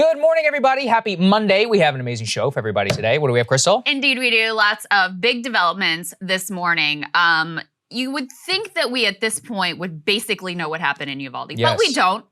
Good morning, everybody. Happy Monday. We have an amazing show for everybody today. What do we have, Krystal? Indeed, we do. Lots of big developments this morning. You would think that we, at this point, would basically know what happened in Uvalde, Yes. but we don't.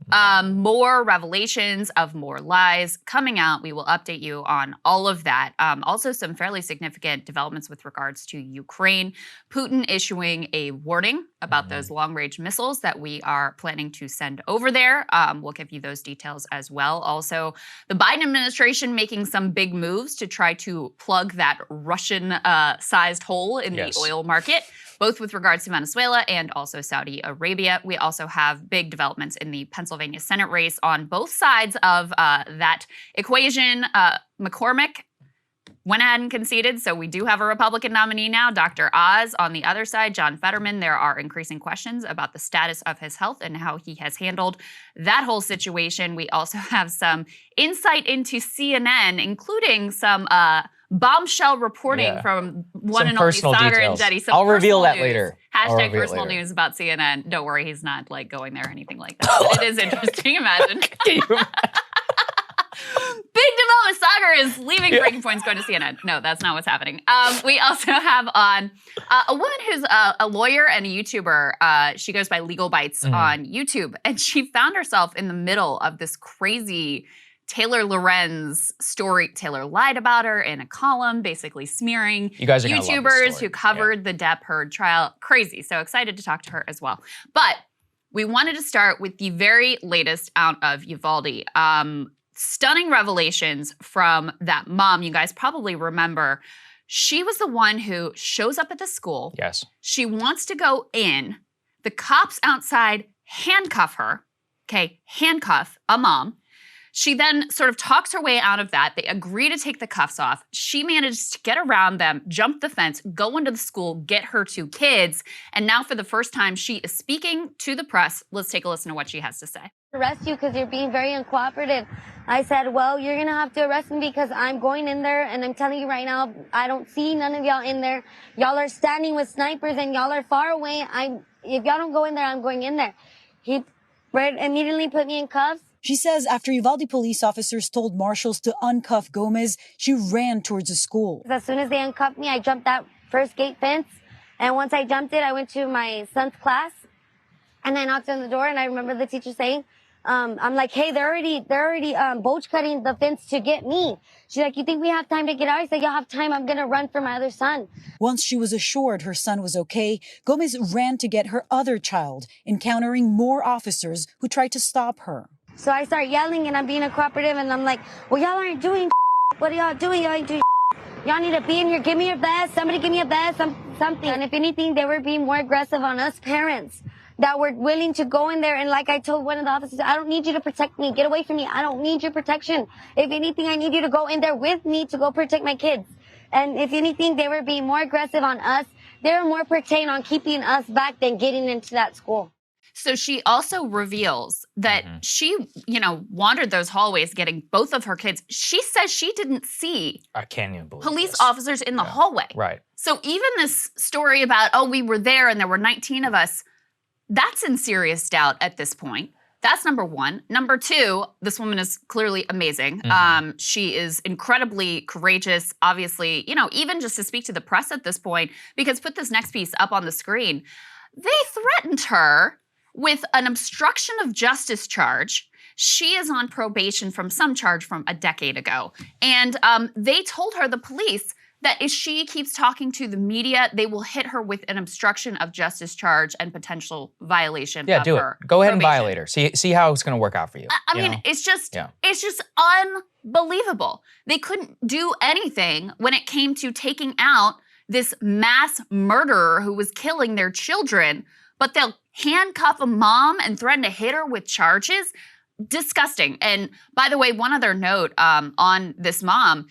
More revelations of more lies coming out. We will update you on all of that. Also, some fairly significant developments with regards to Ukraine. Putin issuing a warning about those long-range missiles that we are planning to send over there. We'll give you those details as well. Also, the Biden administration making some big moves to try to plug that Russian-sized hole in the oil market, both with regards to Venezuela and also Saudi Arabia. We also have big developments in the Pennsylvania Senate race on both sides of that equation. McCormick went ahead and conceded, so we do have a Republican nominee now. Dr. Oz on the other side, John Fetterman. There are increasing questions about the status of his health and how he has handled that whole situation. We also have some insight into CNN, including some bombshell reporting from one and only Saagar and Jetty. I'll reveal that later. Hashtag personal news about CNN. Don't worry, he's not like going there or anything like that. But it is interesting. Imagine. Big development. Saagar is leaving Breaking Point's going to CNN. No, that's not what's happening. We also have on a woman who's a lawyer and a YouTuber. She goes by Legal Bites on YouTube. And she found herself in the middle of this crazy Taylor Lorenz story. Taylor lied about her in a column, basically smearing YouTubers who covered the Depp-Heard trial. Crazy. So excited to talk to her as well. But we wanted to start with the very latest out of Uvalde. Stunning revelations from that mom. You guys probably remember. She was the one who shows up at the school. Yes. She wants to go in. The cops outside handcuff her. Okay, handcuff a mom. She then sort of talks her way out of that. They agree to take the cuffs off. She manages to get around them, jump the fence, go into the school, get her two kids. And now for the first time, she is speaking to the press. Let's take a listen to what she has to say. Arrest you because you're being very uncooperative. I said, well, you're going to have to arrest me because I'm going in there. And I'm telling you right now, I don't see none of y'all in there. Y'all are standing with snipers and y'all are far away. If y'all don't go in there, I'm going in there. He immediately put me in cuffs. She says after Uvalde police officers told marshals to uncuff Gomez, she ran towards the school. As soon as they uncuffed me, I jumped that first gate fence. And once I jumped it, I went to my son's class. And I knocked on the door, and I remember the teacher saying, I'm like, hey, they're already bolt cutting the fence to get me. She's like, you think we have time to get out? I said, y'all have time. I'm going to run for my other son. Once she was assured her son was okay, Gomez ran to get her other child, encountering more officers who tried to stop her. So I start yelling, and I'm being a cooperative, and I'm like, well, y'all aren't doing what are y'all doing? Y'all ain't doing Y'all need to be in here. Give me your vest. Somebody give me a vest, something. And if anything, they were being more aggressive on us parents that were willing to go in there. And like I told one of the officers, I don't need you to protect me. Get away from me. I don't need your protection. If anything, I need you to go in there with me to go protect my kids. And if anything, they were being more aggressive on us. They were more pertained on keeping us back than getting into that school. So she also reveals that she, wandered those hallways getting both of her kids. She says she didn't see police officers in the hallway. Right. So even this story about, we were there and there were 19 of us, that's in serious doubt at this point. That's number one. Number two, this woman is clearly amazing. She is incredibly courageous, obviously, even just to speak to the press at this point, because put this next piece up on the screen. They threatened her with an obstruction of justice charge. She is on probation from some charge from a decade ago. And they told her, the police, that if she keeps talking to the media, they will hit her with an obstruction of justice charge and potential violation of her do it. Go ahead and probation. violate her. See how it's going to work out for you. I mean, it's just unbelievable. They couldn't do anything when it came to taking out this mass murderer who was killing their children, but they'll handcuff a mom and threaten to hit her with charges. Disgusting. And by the way, one other note on this mom,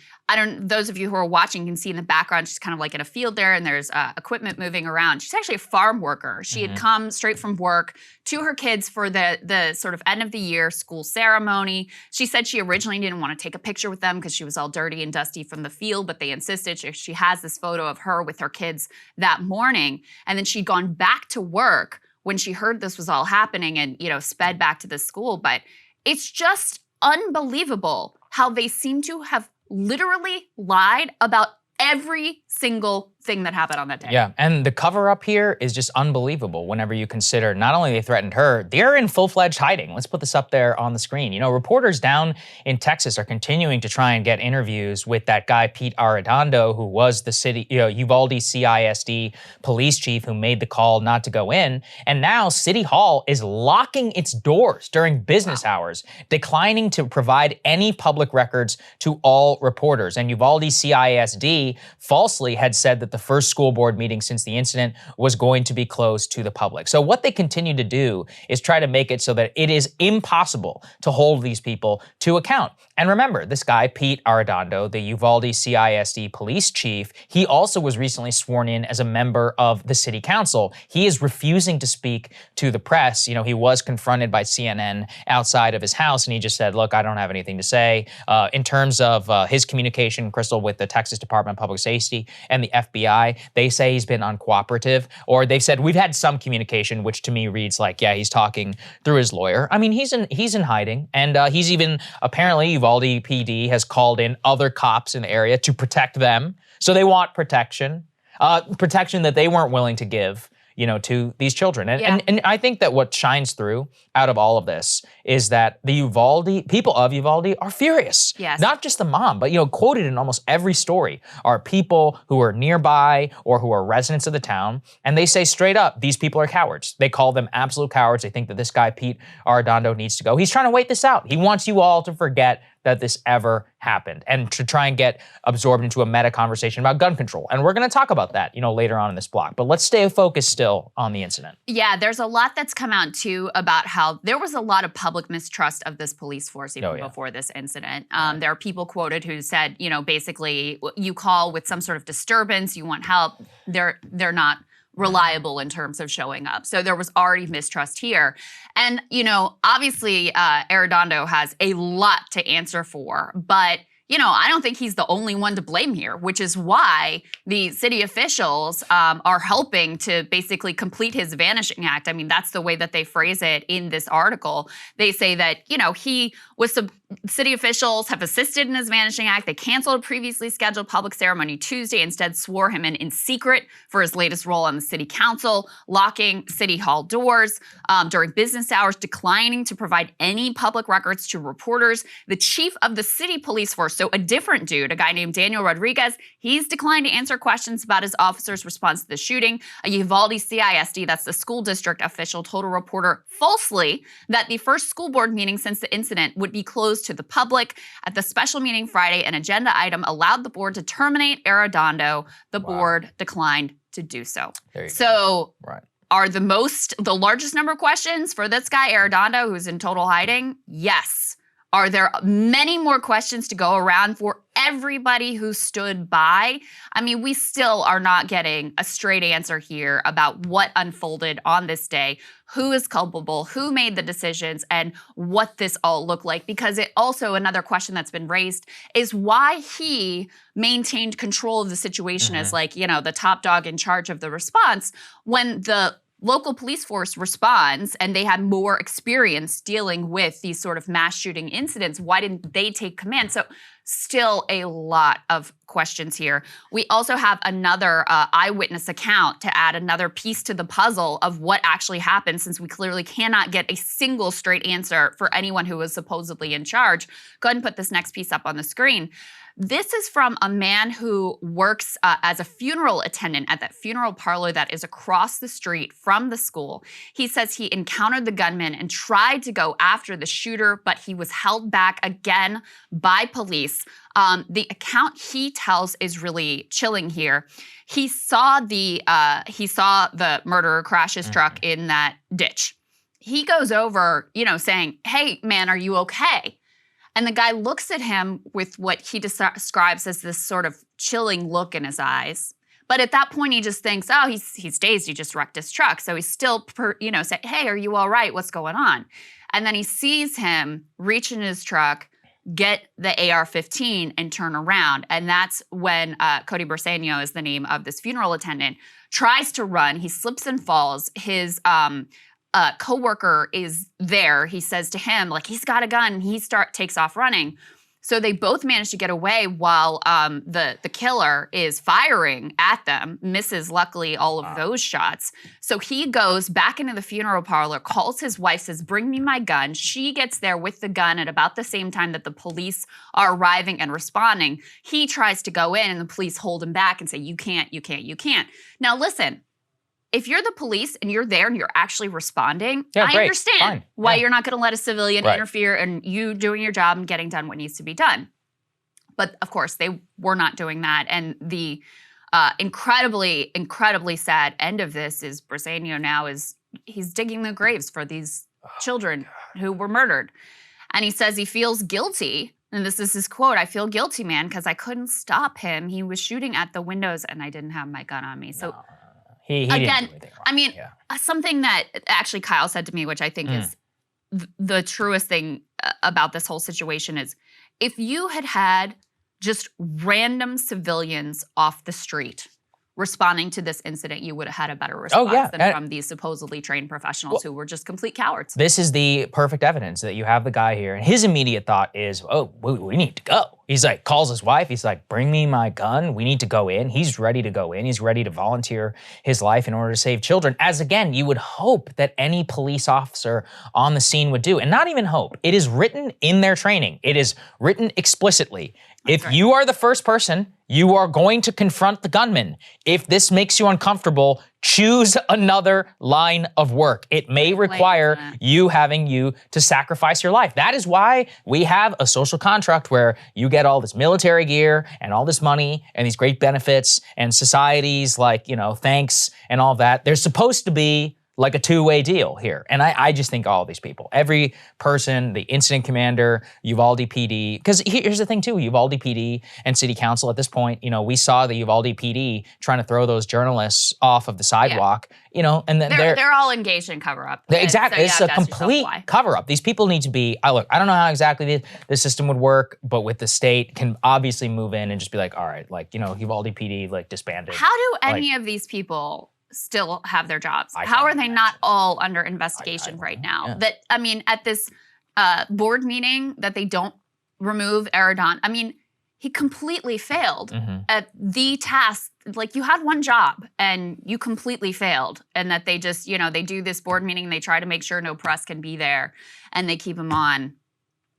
those of you who are watching can see in the background, she's kind of like in a field there and there's equipment moving around. She's actually a farm worker. She had come straight from work to her kids for the sort of end of the year school ceremony. She said she originally didn't want to take a picture with them because she was all dirty and dusty from the field, but they insisted. She has this photo of her with her kids that morning. And then she'd gone back to work when she heard this was all happening and, sped back to the school. But it's just unbelievable how they seem to have literally lied about every single thing that happened on that day. Yeah, and the cover up here is just unbelievable whenever you consider not only they threatened her, they're in full-fledged hiding. Let's put this up there on the screen. You know, reporters down in Texas are continuing to try and get interviews with that guy, Pete Arredondo, who was the Uvalde CISD police chief who made the call not to go in. And now City Hall is locking its doors during business hours, declining to provide any public records to all reporters. And Uvalde CISD falsely had said that the first school board meeting since the incident was going to be closed to the public. So what they continue to do is try to make it so that it is impossible to hold these people to account. And remember, this guy, Pete Arredondo, the Uvalde CISD police chief, he also was recently sworn in as a member of the city council. He is refusing to speak to the press. You know, he was confronted by CNN outside of his house, and he just said, look, I don't have anything to say. In terms of his communication, Krystal, with the Texas Department of Public Safety and the FBI, they say he's been uncooperative, or they've said we've had some communication, which to me reads like, yeah, he's talking through his lawyer. I mean, he's in hiding, and he's even apparently Uvalde PD has called in other cops in the area to protect them. So they want protection that they weren't willing to give, you know, to these children. And I think that what shines through out of all of this is that the people of Uvalde are furious. Yes. Not just the mom, but, you know, quoted in almost every story are people who are nearby or who are residents of the town. And they say straight up, these people are cowards. They call them absolute cowards. They think that this guy, Pete Arredondo, needs to go. He's trying to wait this out. He wants you all to forget that this ever happened and to try and get absorbed into a meta conversation about gun control. And we're going to talk about that, you know, later on in this block. But let's stay focused still on the incident. Yeah, there's a lot that's come out too about how there was a lot of public mistrust of this police force even before this incident. There are people quoted who said, you know, basically you call with some sort of disturbance, you want help, they're not reliable in terms of showing up. So there was already mistrust here. And, you know, obviously Arredondo has a lot to answer for, but you know, I don't think he's the only one to blame here, which is why the city officials are helping to basically complete his vanishing act. I mean, that's the way that they phrase it in this article. They say that, you know, city officials have assisted in his vanishing act. They canceled a previously scheduled public ceremony Tuesday, instead swore him in secret for his latest role on the city council, locking city hall doors during business hours, declining to provide any public records to reporters. The chief of the city police force, so a different dude, a guy named Daniel Rodriguez, he's declined to answer questions about his officer's response to the shooting. A Uvalde CISD, that's the school district official, told a reporter falsely that the first school board meeting since the incident would be closed to the public. At the special meeting Friday, an agenda item allowed the board to terminate Arredondo. The board declined to do so. So are the largest number of questions for this guy, Arredondo, who's in total hiding? Yes. Are there many more questions to go around for everybody who stood by? I mean, we still are not getting a straight answer here about what unfolded on this day, who is culpable, who made the decisions, and what this all looked like. Because it also, another question that's been raised is why he maintained control of the situation as like, you know, the top dog in charge of the response when the local police force responds and they had more experience dealing with these sort of mass shooting incidents. Why didn't they take command? So still a lot of questions here. We also have another eyewitness account to add another piece to the puzzle of what actually happened, since we clearly cannot get a single straight answer for anyone who was supposedly in charge. Go ahead and put this next piece up on the screen. This is from a man who works as a funeral attendant at that funeral parlor that is across the street from the school. He says he encountered the gunman and tried to go after the shooter, but he was held back again by police. The account he tells is really chilling here. He saw the murderer crash his truck in that ditch. He goes over, you know, saying, "Hey, man, are you okay?" And the guy looks at him with what he describes as this sort of chilling look in his eyes. But at that point, he just thinks, oh, he's dazed. He just wrecked his truck. So he's still, say, hey, are you all right? What's going on? And then he sees him reach in his truck, get the AR-15 and turn around. And that's when Cody Bersenio is the name of this funeral attendant, tries to run. He slips and falls. His coworker is there. He says to him, like, he's got a gun, and he takes off running. So they both manage to get away while the killer is firing at them, misses, luckily, all of those shots. So he goes back into the funeral parlor, calls his wife, says, bring me my gun. She gets there with the gun at about the same time that the police are arriving and responding. He tries to go in, and the police hold him back and say, you can't, you can't, you can't. Now, listen. If you're the police and you're there and you're actually responding, I understand why you're not going to let a civilian interfere in you doing your job and getting done what needs to be done. But of course, they were not doing that. And the incredibly, incredibly sad end of this is Briseño now he's digging the graves for these children who were murdered. And he says he feels guilty. And this is his quote, I feel guilty, man, because I couldn't stop him. He was shooting at the windows and I didn't have my gun on me. So He again, didn't do anything wrong. I mean, something that actually Kyle said to me, which I think is the truest thing about this whole situation is, if you had just random civilians off the street responding to this incident, you would have had a better response than from these supposedly trained professionals who were just complete cowards. This is the perfect evidence that you have the guy here, and his immediate thought is, oh, we need to go. He's like, calls his wife, he's like, bring me my gun, we need to go in. He's ready to go in, he's ready to volunteer his life in order to save children, as again, you would hope that any police officer on the scene would do. And not even hope, it is written in their training. It is written explicitly. If you are the first person, you are going to confront the gunman. If this makes you uncomfortable, choose another line of work. It may require you to sacrifice your life. That is why we have a social contract where you get all this military gear and all this money and these great benefits and societies like, thanks and all that. There's supposed to be like a two-way deal here. And I just think all of these people, every person, the incident commander, Uvalde PD, because here's the thing too, Uvalde PD and city council at this point, we saw the Uvalde PD trying to throw those journalists off of the sidewalk, and then they're all engaged in cover-up. Exactly, it's a complete cover-up. These people need to be, I don't know how exactly the system would work, but with the state can obviously move in and just be like, all right, Uvalde PD, disbanded. How do any of these people still have their jobs? How are they not all under investigation right now? Yeah. At this board meeting that they don't remove Arredondo, he completely failed at the task. You had one job and you completely failed. And that they just, they do this board meeting, they try to make sure no press can be there and they keep him on.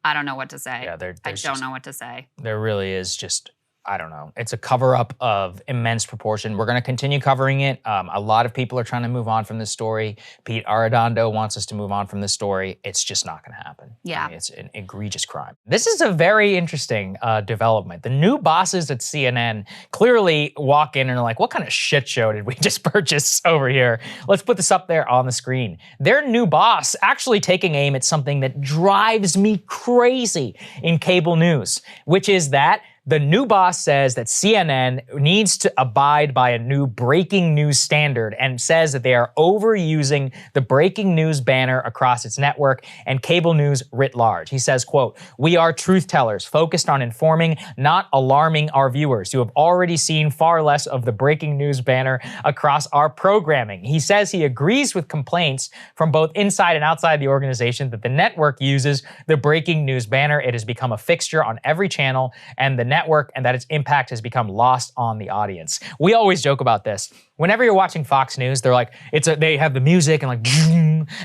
I don't know what to say. Yeah, I don't know what to say. There really is just, I don't know. It's a cover-up of immense proportion. We're going to continue covering it. A lot of people are trying to move on from this story. Pete Arredondo wants us to move on from this story. It's just not going to happen. Yeah. It's an egregious crime. This is a very interesting development. The new bosses at CNN clearly walk in and are like, what kind of shit show did we just purchase over here? Let's put this up there on the screen. Their new boss actually taking aim at something that drives me crazy in cable news, which is that the new boss says that CNN needs to abide by a new breaking news standard and says that they are overusing the breaking news banner across its network and cable news writ large. He says, quote, "We are truth tellers focused on informing, not alarming our viewers who have already seen far less of the breaking news banner across our programming." He says he agrees with complaints from both inside and outside the organization that the network uses the breaking news banner. It has become a fixture on every channel and the network, and that its impact has become lost on the audience. We always joke about this. Whenever you're watching Fox News, they're like, they have the music and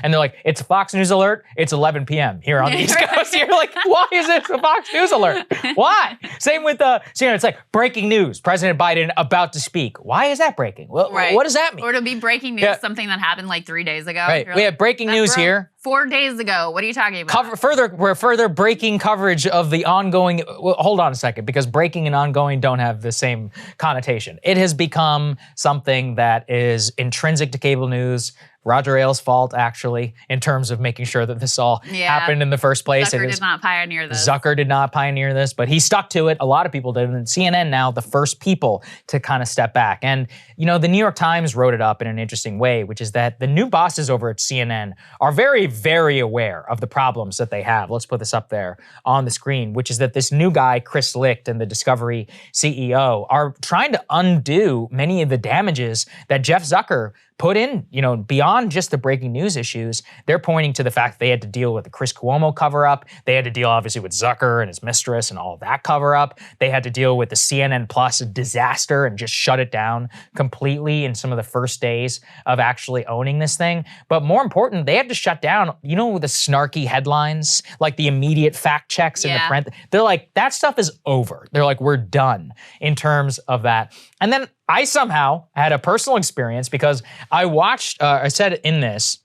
and they're like, it's Fox News alert, it's 11 p.m. here on the East Coast. You're like, why is it a Fox News alert? Why? Same with, it's like breaking news, President Biden about to speak. Why is that breaking? Well, what does that mean? Or to be breaking news, something that happened 3 days ago. Right, we have breaking news here. 4 days ago, what are you talking about? Further breaking coverage of the ongoing, hold on a second, because breaking and ongoing don't have the same connotation. It has become something that is intrinsic to cable news. Roger Ailes' fault, actually, in terms of making sure that this all happened in the first place. Zucker did not pioneer this. Zucker did not pioneer this, but he stuck to it. A lot of people did. And CNN now, the first people to kind of step back. And, the New York Times wrote it up in an interesting way, which is that the new bosses over at CNN are very, very aware of the problems that they have. Let's put this up there on the screen, which is that this new guy, Chris Licht, and the Discovery CEO are trying to undo many of the damages that Jeff Zucker put in, beyond just the breaking news issues, they're pointing to the fact that they had to deal with the Chris Cuomo cover-up. They had to deal, obviously, with Zucker and his mistress and all of that cover-up. They had to deal with the CNN Plus disaster and just shut it down completely in some of the first days of actually owning this thing. But more important, they had to shut down, the snarky headlines, like the immediate fact checks in the print. They're like, that stuff is over. They're like, we're done in terms of that. And then I somehow had a personal experience because I watched, I said in this,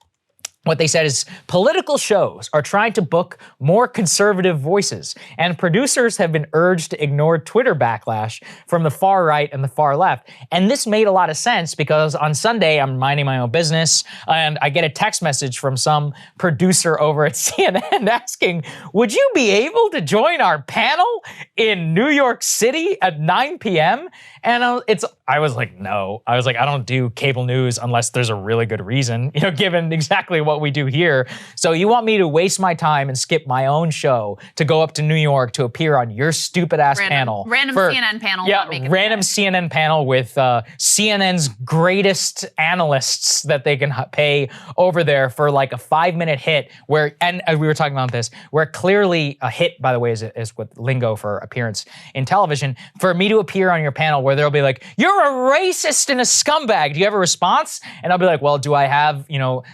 what they said is political shows are trying to book more conservative voices, and producers have been urged to ignore Twitter backlash from the far right and the far left. And this made a lot of sense because on Sunday, I'm minding my own business, and I get a text message from some producer over at CNN asking, would you be able to join our panel in New York City at 9 p.m.? And I was like, no. I was like, I don't do cable news unless there's a really good reason, given exactly what we do here. So you want me to waste my time and skip my own show to go up to New York to appear on your stupid ass panel. Random CNN panel. Yeah, random CNN panel with CNN's greatest analysts that they can pay over there for like a 5-minute hit where, and we were talking about this, where clearly a hit, by the way, is what lingo for appearance in television, for me to appear on your panel where they'll be like, you're a racist and a scumbag. Do you have a response? And I'll be like, well, do I have,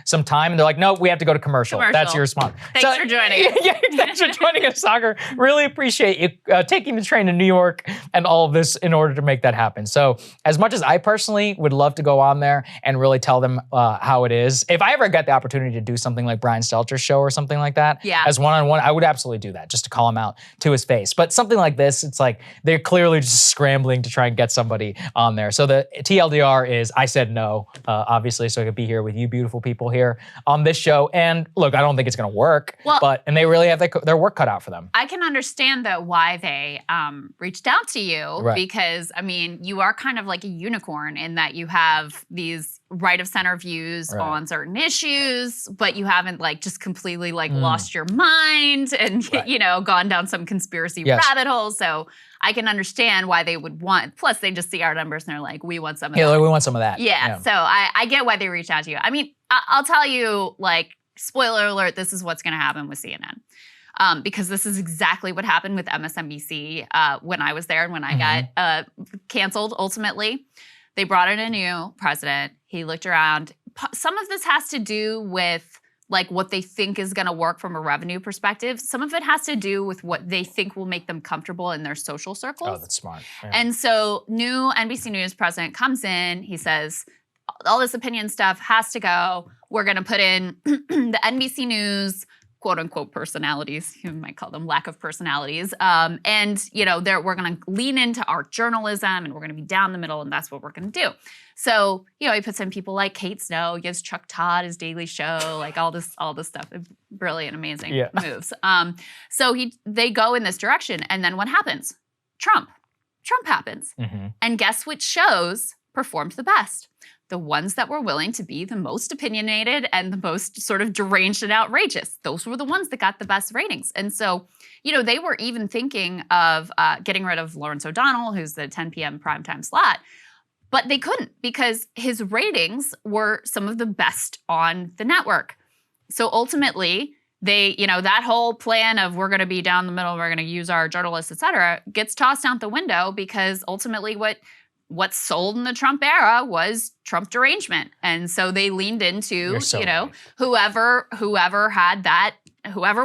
some time? And they're like, no, we have to go to commercial. That's your response. Thanks for joining us. Yeah, thanks for joining us, Saagar. Really appreciate you taking the train to New York and all of this in order to make that happen. So as much as I personally would love to go on there and really tell them how it is, if I ever got the opportunity to do something like Brian Stelter's show or something like that, as one-on-one, I would absolutely do that just to call him out to his face. But something like this, it's like they're clearly just scrambling to try and get somebody on there. So the TLDR is I said no, obviously, so I could be here with you beautiful people here on this show. And look, I don't think it's going to work, and they really have their work cut out for them. I can understand though why they reached out to you because, I mean, you are kind of like a unicorn in that you have these right of center views on certain issues, but you haven't like just completely like lost your mind and, gone down some conspiracy rabbit hole. So I can understand why they would want, plus they just see our numbers and they're like, we want some of that. Yeah, we want some of that. Yeah. So I get why they reached out to you. I mean, I'll tell you, like, spoiler alert, this is what's going to happen with CNN. Because this is exactly what happened with MSNBC when I was there and when I got canceled ultimately. They brought in a new president. He looked around. Some of this has to do with like what they think is going to work from a revenue perspective. Some of it has to do with what they think will make them comfortable in their social circles. Oh, that's smart. Yeah. And so new NBC News president comes in. He says, all this opinion stuff has to go. We're going to put in the NBC News quote unquote personalities. You might call them lack of personalities. And we're going to lean into our journalism and we're going to be down the middle and that's what we're going to do. So, he puts in people like Kate Snow, gives Chuck Todd his daily show, like all this stuff. Brilliant, amazing moves. So they go in this direction. And then what happens? Trump happens. And guess which shows performed the best? The ones that were willing to be the most opinionated and the most sort of deranged and outrageous. Those were the ones that got the best ratings. And so, they were even thinking of getting rid of Lawrence O'Donnell, who's the 10 p.m. primetime slot. But they couldn't because his ratings were some of the best on the network. So ultimately, they, that whole plan of we're going to be down the middle, we're going to use our journalists, et cetera, gets tossed out the window because ultimately what's sold in the Trump era was Trump derangement. And so they leaned into, whoever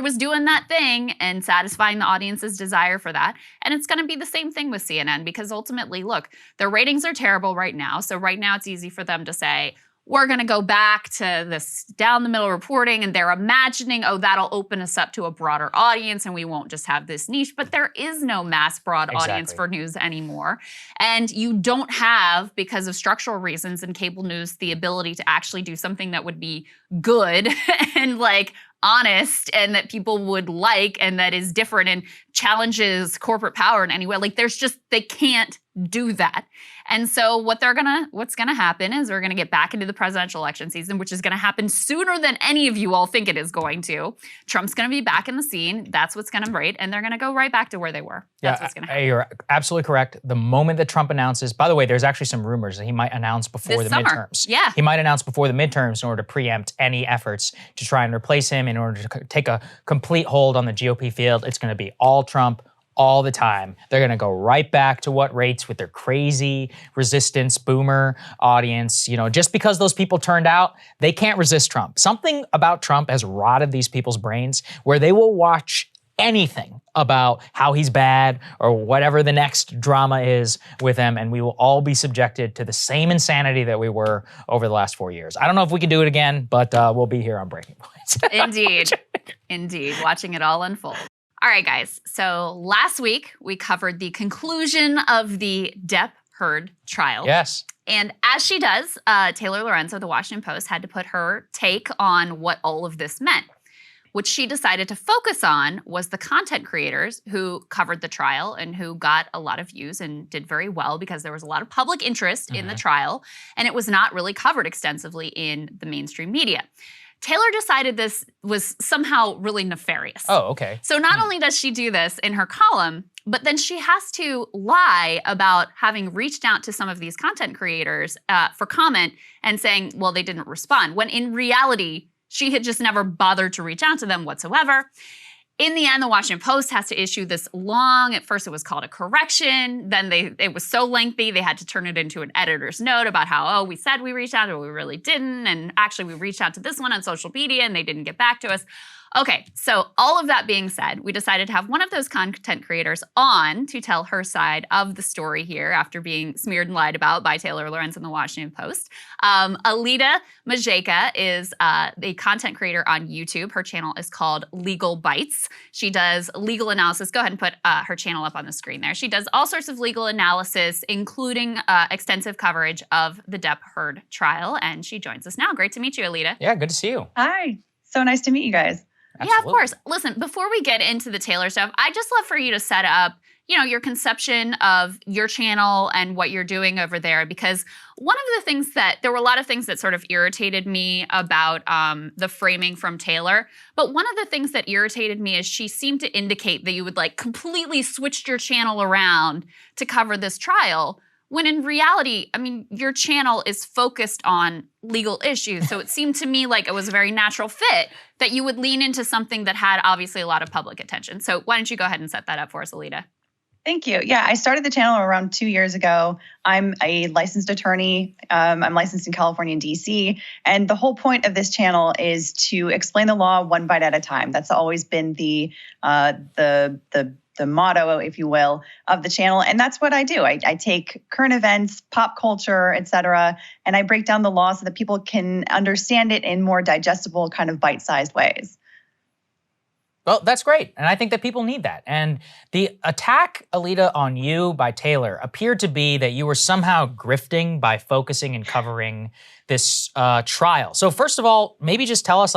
was doing that thing and satisfying the audience's desire for that. And it's going to be the same thing with CNN because ultimately, look, their ratings are terrible right now. So right now it's easy for them to say, we're going to go back to this down the middle reporting, and they're imagining, that'll open us up to a broader audience and we won't just have this niche. But there is no mass broad audience for news anymore. And you don't have, because of structural reasons in cable news, the ability to actually do something that would be good and like honest and that people would like and that is different and challenges corporate power in any way. Like they can't do that. And so what's gonna happen is we're gonna get back into the presidential election season, which is gonna happen sooner than any of you all think it is going to. Trump's gonna be back in the scene. That's what's gonna break, and they're gonna go right back to where they were. That's what's gonna happen. You're absolutely correct. The moment that Trump announces, by the way, there's actually some rumors that he might announce before the midterms. Yeah. He might announce before the midterms in order to preempt any efforts to try and replace him, in order to take a complete hold on the GOP field. It's gonna be all Trump all the time. They're going to go right back to what rates with their crazy resistance boomer audience. Just because those people turned out, they can't resist Trump. Something about Trump has rotted these people's brains where they will watch anything about how he's bad or whatever the next drama is with him, and we will all be subjected to the same insanity that we were over the last 4 years. I don't know if we can do it again, but we'll be here on Breaking Points. Indeed, watching it all unfold. All right, guys. So last week, we covered the conclusion of the Depp-Heard trial. Yes. And as she does, Taylor Lorenz of the Washington Post had to put her take on what all of this meant. What she decided to focus on was the content creators who covered the trial and who got a lot of views and did very well because there was a lot of public interest in the trial, and it was not really covered extensively in the mainstream media. Taylor decided this was somehow really nefarious. Oh, okay. So not only does she do this in her column, but then she has to lie about having reached out to some of these content creators for comment and saying, well, they didn't respond, when in reality, she had just never bothered to reach out to them whatsoever. In the end, the Washington Post has to issue this long, at first it was called a correction, then it was so lengthy they had to turn it into an editor's note about how, we said we reached out, but we really didn't, and actually we reached out to this one on social media and they didn't get back to us. Okay, so all of that being said, we decided to have one of those content creators on to tell her side of the story here after being smeared and lied about by Taylor Lorenz in the Washington Post. Alita Majeka is a content creator on YouTube. Her channel is called Legal Bites. She does legal analysis. Go ahead and put her channel up on the screen there. She does all sorts of legal analysis, including extensive coverage of the Depp-Heard trial, and she joins us now. Great to meet you, Alita. Yeah, good to see you. Hi. So nice to meet you guys. Absolutely. Yeah, of course. Listen, before we get into the Taylor stuff, I'd just love for you to set up, your conception of your channel and what you're doing over there, because one of the things there were a lot of things that sort of irritated me about the framing from Taylor, but one of the things that irritated me is she seemed to indicate that you would completely switched your channel around to cover this trial, when in reality, your channel is focused on legal issues. So it seemed to me like it was a very natural fit that you would lean into something that had obviously a lot of public attention. So why don't you go ahead and set that up for us, Alita? Thank you. Yeah, I started the channel around 2 years ago. I'm a licensed attorney. I'm licensed in California and DC. And the whole point of this channel is to explain the law one bite at a time. That's always been the motto, if you will, of the channel. And that's what I do. I take current events, pop culture, et cetera, and I break down the law so that people can understand it in more digestible, kind of bite-sized ways. Well, that's great. And I think that people need that. And the attack, Alita, on you by Taylor appeared to be that you were somehow grifting by focusing and covering this trial. So first of all, maybe just tell us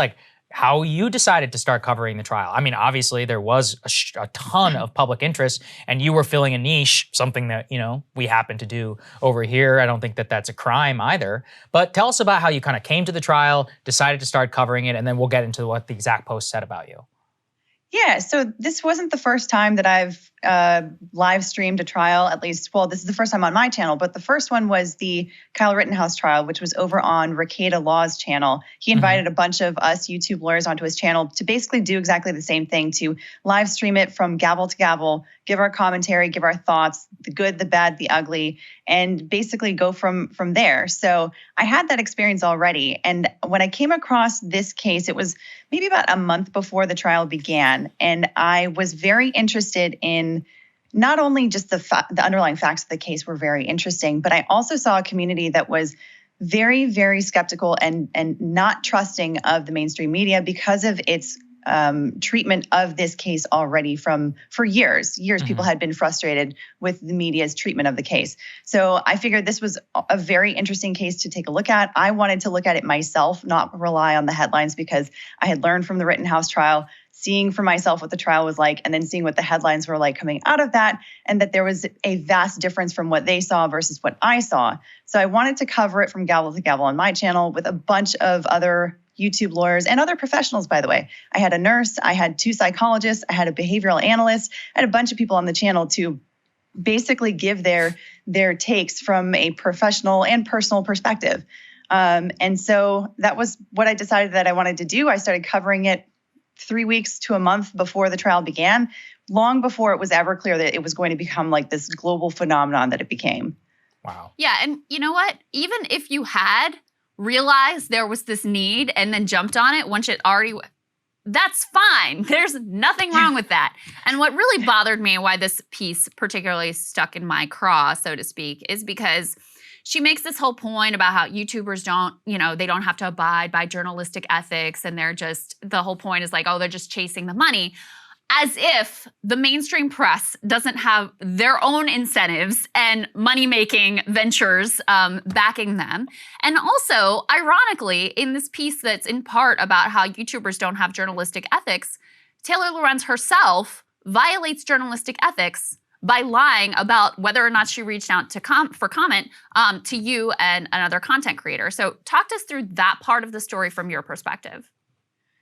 how you decided to start covering the trial. Obviously there was a ton of public interest and you were filling a niche, something that, we happen to do over here. I don't think that that's a crime either. But tell us about how you kind of came to the trial, decided to start covering it, and then we'll get into what the exact post said about you. Yeah, so this wasn't the first time that I've live streamed a trial, at least. Well, this is the first time on my channel, but the first one was the Kyle Rittenhouse trial, which was over on Rekieta Law's channel. He invited a bunch of us YouTube lawyers onto his channel to basically do exactly the same thing, to live stream it from gavel to gavel, give our commentary, give our thoughts, the good, the bad, the ugly, and basically go from there. So I had that experience already. And when I came across this case, it was maybe about a month before the trial began. And I was very interested in not only just the underlying facts of the case were very interesting, but I also saw a community that was very, very skeptical and not trusting of the mainstream media because of its treatment of this case already for years. People had been frustrated with the media's treatment of the case. So I figured this was a very interesting case to take a look at. I wanted to look at it myself, not rely on the headlines, because I had learned from the Rittenhouse trial seeing for myself what the trial was like, and then seeing what the headlines were like coming out of that, and that there was a vast difference from what they saw versus what I saw. So I wanted to cover it from gavel to gavel on my channel with a bunch of other YouTube lawyers and other professionals, by the way. I had a nurse, I had 2 psychologists, I had a behavioral analyst, I had a bunch of people on the channel to basically give their takes from a professional and personal perspective. And so that was what I decided that I wanted to do. I started covering it 3 weeks to a month before the trial began, long before it was ever clear that it was going to become like this global phenomenon that it became. Wow. Yeah, and you know what? Even if you had realized there was this need and then jumped on it once it already, that's fine. There's nothing wrong with that. And what really bothered me, why this piece particularly stuck in my craw, so to speak, is because she makes this whole point about how YouTubers don't, they don't have to abide by journalistic ethics, and they're just, the whole point is like, oh, they're just chasing the money. As if the mainstream press doesn't have their own incentives and money-making ventures backing them. And also, ironically, in this piece that's in part about how YouTubers don't have journalistic ethics, Taylor Lorenz herself violates journalistic ethics by lying about whether or not she reached out to for comment to you and another content creator. So talk us through that part of the story from your perspective.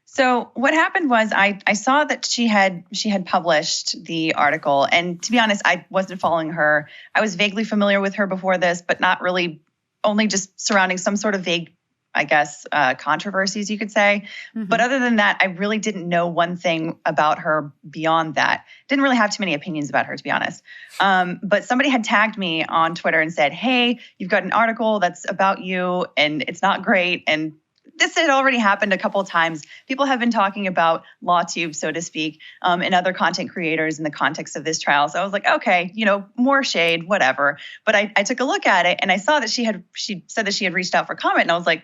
So what happened was I saw that she had published the article, and to be honest, I wasn't following her. I was vaguely familiar with her before this, but not really, only just surrounding some sort of vague, I guess, controversies, you could say. Mm-hmm. But other than that, I really didn't know one thing about her beyond that. Didn't really have too many opinions about her, to be honest. But somebody had tagged me on Twitter and said, hey, you've got an article that's about you and it's not great. And this had already happened a couple of times. People have been talking about LawTube, so to speak, and other content creators in the context of this trial. So I was like, okay, more shade, whatever. But I took a look at it and I saw that she said that she had reached out for comment. And I was like,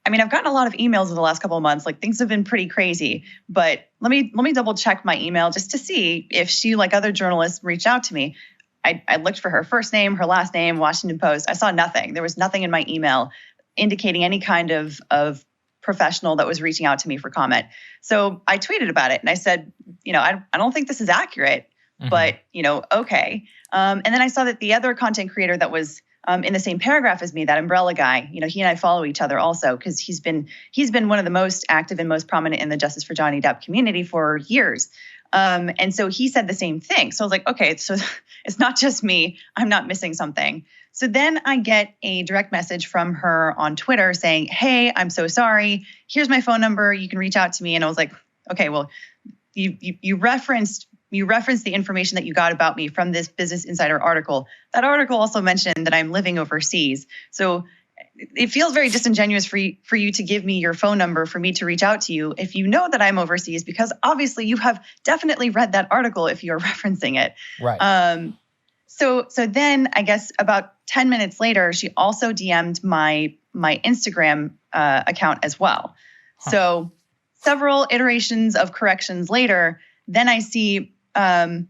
I mean, I've gotten a lot of emails in the last couple of months. Like, things have been pretty crazy. But let me double check my email just to see if she, like other journalists, reached out to me. I looked for her first name, her last name, Washington Post. I saw nothing. There was nothing in my email indicating any kind of professional that was reaching out to me for comment. So I tweeted about it and I said, I don't think this is accurate, but, okay. And then I saw that the other content creator that was in the same paragraph as me, that umbrella guy, he and I follow each other also because he's been one of the most active and most prominent in the Justice for Johnny Depp community for years. And so he said the same thing. So I was like, okay, so it's not just me. I'm not missing something. So then I get a direct message from her on Twitter saying, hey, I'm so sorry. Here's my phone number. You can reach out to me. And I was like, okay, well, you referenced the information that you got about me from this Business Insider article. That article also mentioned that I'm living overseas. So it feels very disingenuous for you to give me your phone number for me to reach out to you if you know that I'm overseas, because obviously you have definitely read that article if you're referencing it. Right. So then I guess about 10 minutes later, she also DM'd my Instagram account as well. Huh. So several iterations of corrections later, then I see, I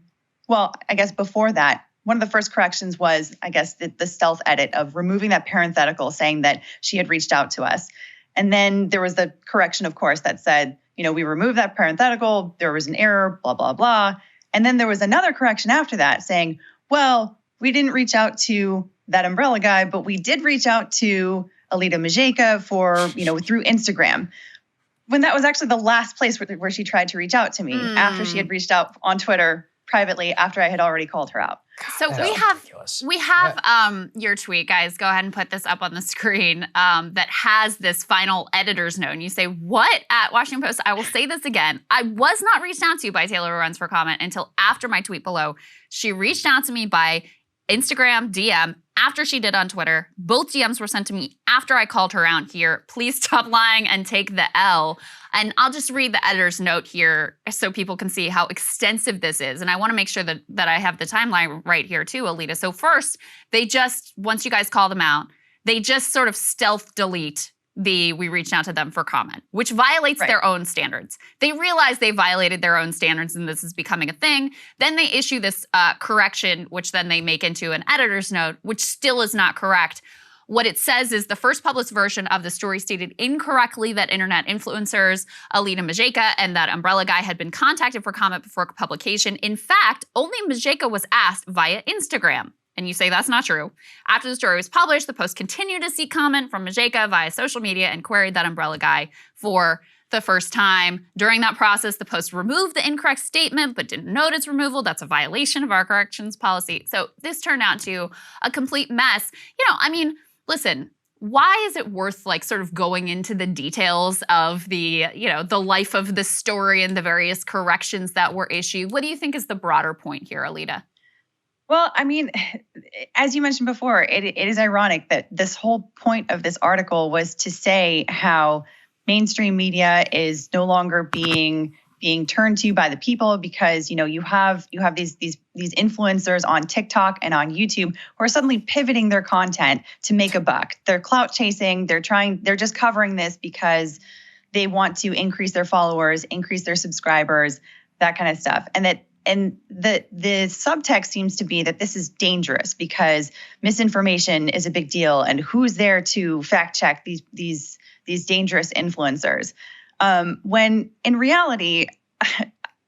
guess before that, one of the first corrections was, I guess, the stealth edit of removing that parenthetical saying that she had reached out to us. And then there was the correction, of course, that said, we removed that parenthetical, there was an error, blah, blah, blah. And then there was another correction after that saying, well, we didn't reach out to that umbrella guy, but we did reach out to Alita Majeka through Instagram. When that was actually the last place where she tried to reach out to me after she had reached out on Twitter privately after I had already called her out. So we have your tweet, guys. Go ahead and put this up on the screen that has this final editor's note. And you say, what? At Washington Post, I will say this again. I was not reached out to by Taylor Lorenz for comment until after my tweet below. She reached out to me by Instagram DM after she did on Twitter. Both DMs were sent to me after I called her out here. Please stop lying and take the L. And I'll just read the editor's note here so people can see how extensive this is. And I want to make sure that I have the timeline right here too, Alita. So first, once you guys call them out, they just sort of stealth delete we reached out to them for comment, which violates their own standards. They realize they violated their own standards and this is becoming a thing. Then they issue this correction, which then they make into an editor's note, which still is not correct. What it says is the first published version of the story stated incorrectly that internet influencers Alina Majeka and that umbrella guy had been contacted for comment before publication. In fact, only Majeka was asked via Instagram. And you say that's not true. After the story was published, the Post continued to seek comment from Majeka via social media and queried that umbrella guy for the first time. During that process, the Post removed the incorrect statement but didn't note its removal. That's a violation of our corrections policy. So this turned out to a complete mess. Listen, why is it worth sort of going into the details of the life of the story and the various corrections that were issued? What do you think is the broader point here, Alita? Well, as you mentioned before, it is ironic that this whole point of this article was to say how mainstream media is no longer being turned to by the people because, you have these influencers on TikTok and on YouTube who are suddenly pivoting their content to make a buck. They're clout chasing. They're just covering this because they want to increase their followers, increase their subscribers, that kind of stuff. And the subtext seems to be that this is dangerous because misinformation is a big deal, and who's there to fact check these dangerous influencers? When in reality,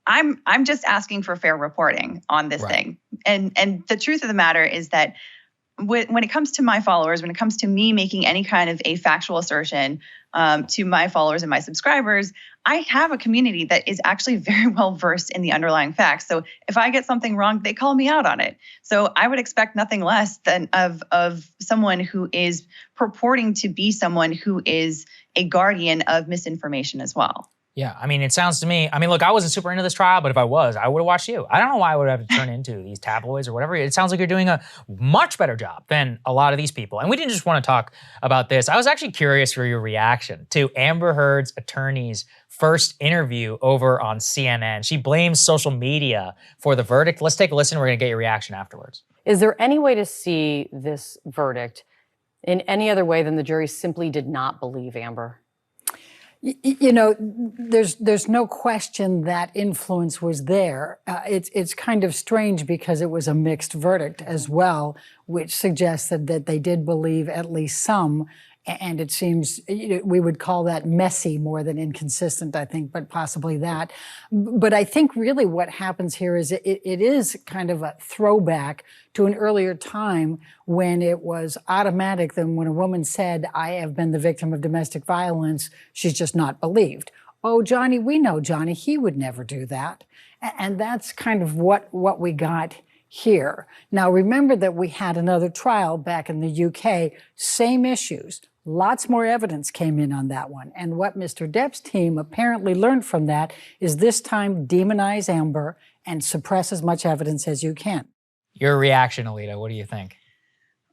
I'm just asking for fair reporting on this thing. And the truth of the matter is that when it comes to my followers, when it comes to me making any kind of a factual assertion to my followers and my subscribers, I have a community that is actually very well versed in the underlying facts. So if I get something wrong, they call me out on it. So I would expect nothing less than of someone who is purporting to be someone who is a guardian of misinformation as well. Yeah, it sounds to me, look, I wasn't super into this trial, but if I was, I would have watched you. I don't know why I would have to turn into these tabloids or whatever. It sounds like you're doing a much better job than a lot of these people. And we didn't just want to talk about this. I was actually curious for your reaction to Amber Heard's attorney's first interview over on CNN. She blames social media for the verdict. Let's take a listen. We're going to get your reaction afterwards. Is there any way to see this verdict in any other way than the jury simply did not believe Amber? There's no question that influence was there. It's kind of strange because it was a mixed verdict as well, which suggests that they did believe at least some. And it seems we would call that messy more than inconsistent, I think, but possibly that. But I think really what happens here is it is kind of a throwback to an earlier time when it was automatic that when a woman said, I have been the victim of domestic violence, she's just not believed. Oh, Johnny, we know Johnny, he would never do that. And that's kind of what we got here. Now, remember that we had another trial back in the UK, same issues. Lots more evidence came in on that one. And what Mr. Depp's team apparently learned from that is this time demonize Amber and suppress as much evidence as you can. Your reaction, Alita, what do you think?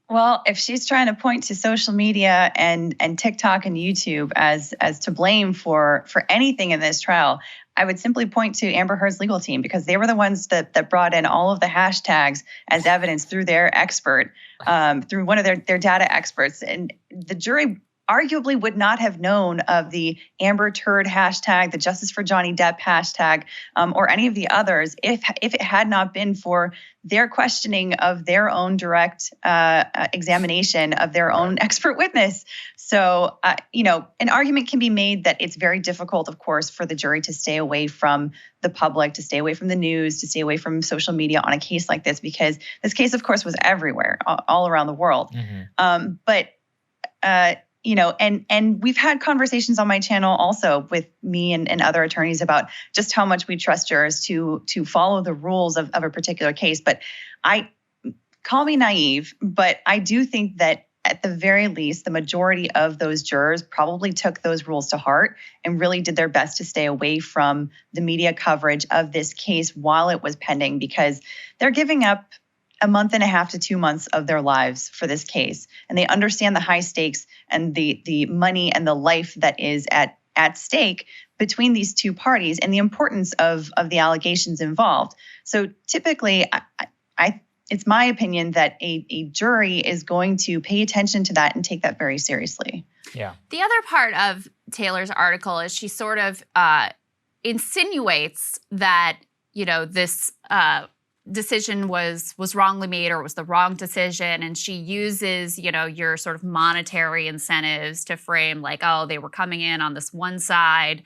Well, if she's trying to point to social media and TikTok and YouTube as to blame for anything in this trial, I would simply point to Amber Heard's legal team because they were the ones that brought in all of the hashtags as evidence through their expert, through one of their data experts. And the jury arguably would not have known of the Amber Turd hashtag, the Justice for Johnny Depp hashtag, or any of the others if it had not been for their questioning of their own direct examination of their own expert witness. So, an argument can be made that it's very difficult, of course, for the jury to stay away from the public, to stay away from the news, to stay away from social media on a case like this, because this case, of course, was everywhere, all around the world. Mm-hmm. And we've had conversations on my channel also with me and other attorneys about just how much we trust jurors to follow the rules of a particular case. But call me naive, but I do think that at the very least, the majority of those jurors probably took those rules to heart and really did their best to stay away from the media coverage of this case while it was pending, because they're giving up a month and a half to 2 months of their lives for this case. And they understand the high stakes and the money and the life that is at stake between these two parties and the importance of the allegations involved. So typically, it's my opinion that a jury is going to pay attention to that and take that very seriously. Yeah. The other part of Taylor's article is she sort of insinuates that, this decision was wrongly made or was the wrong decision, and she uses, your sort of monetary incentives to frame like, oh, they were coming in on this one side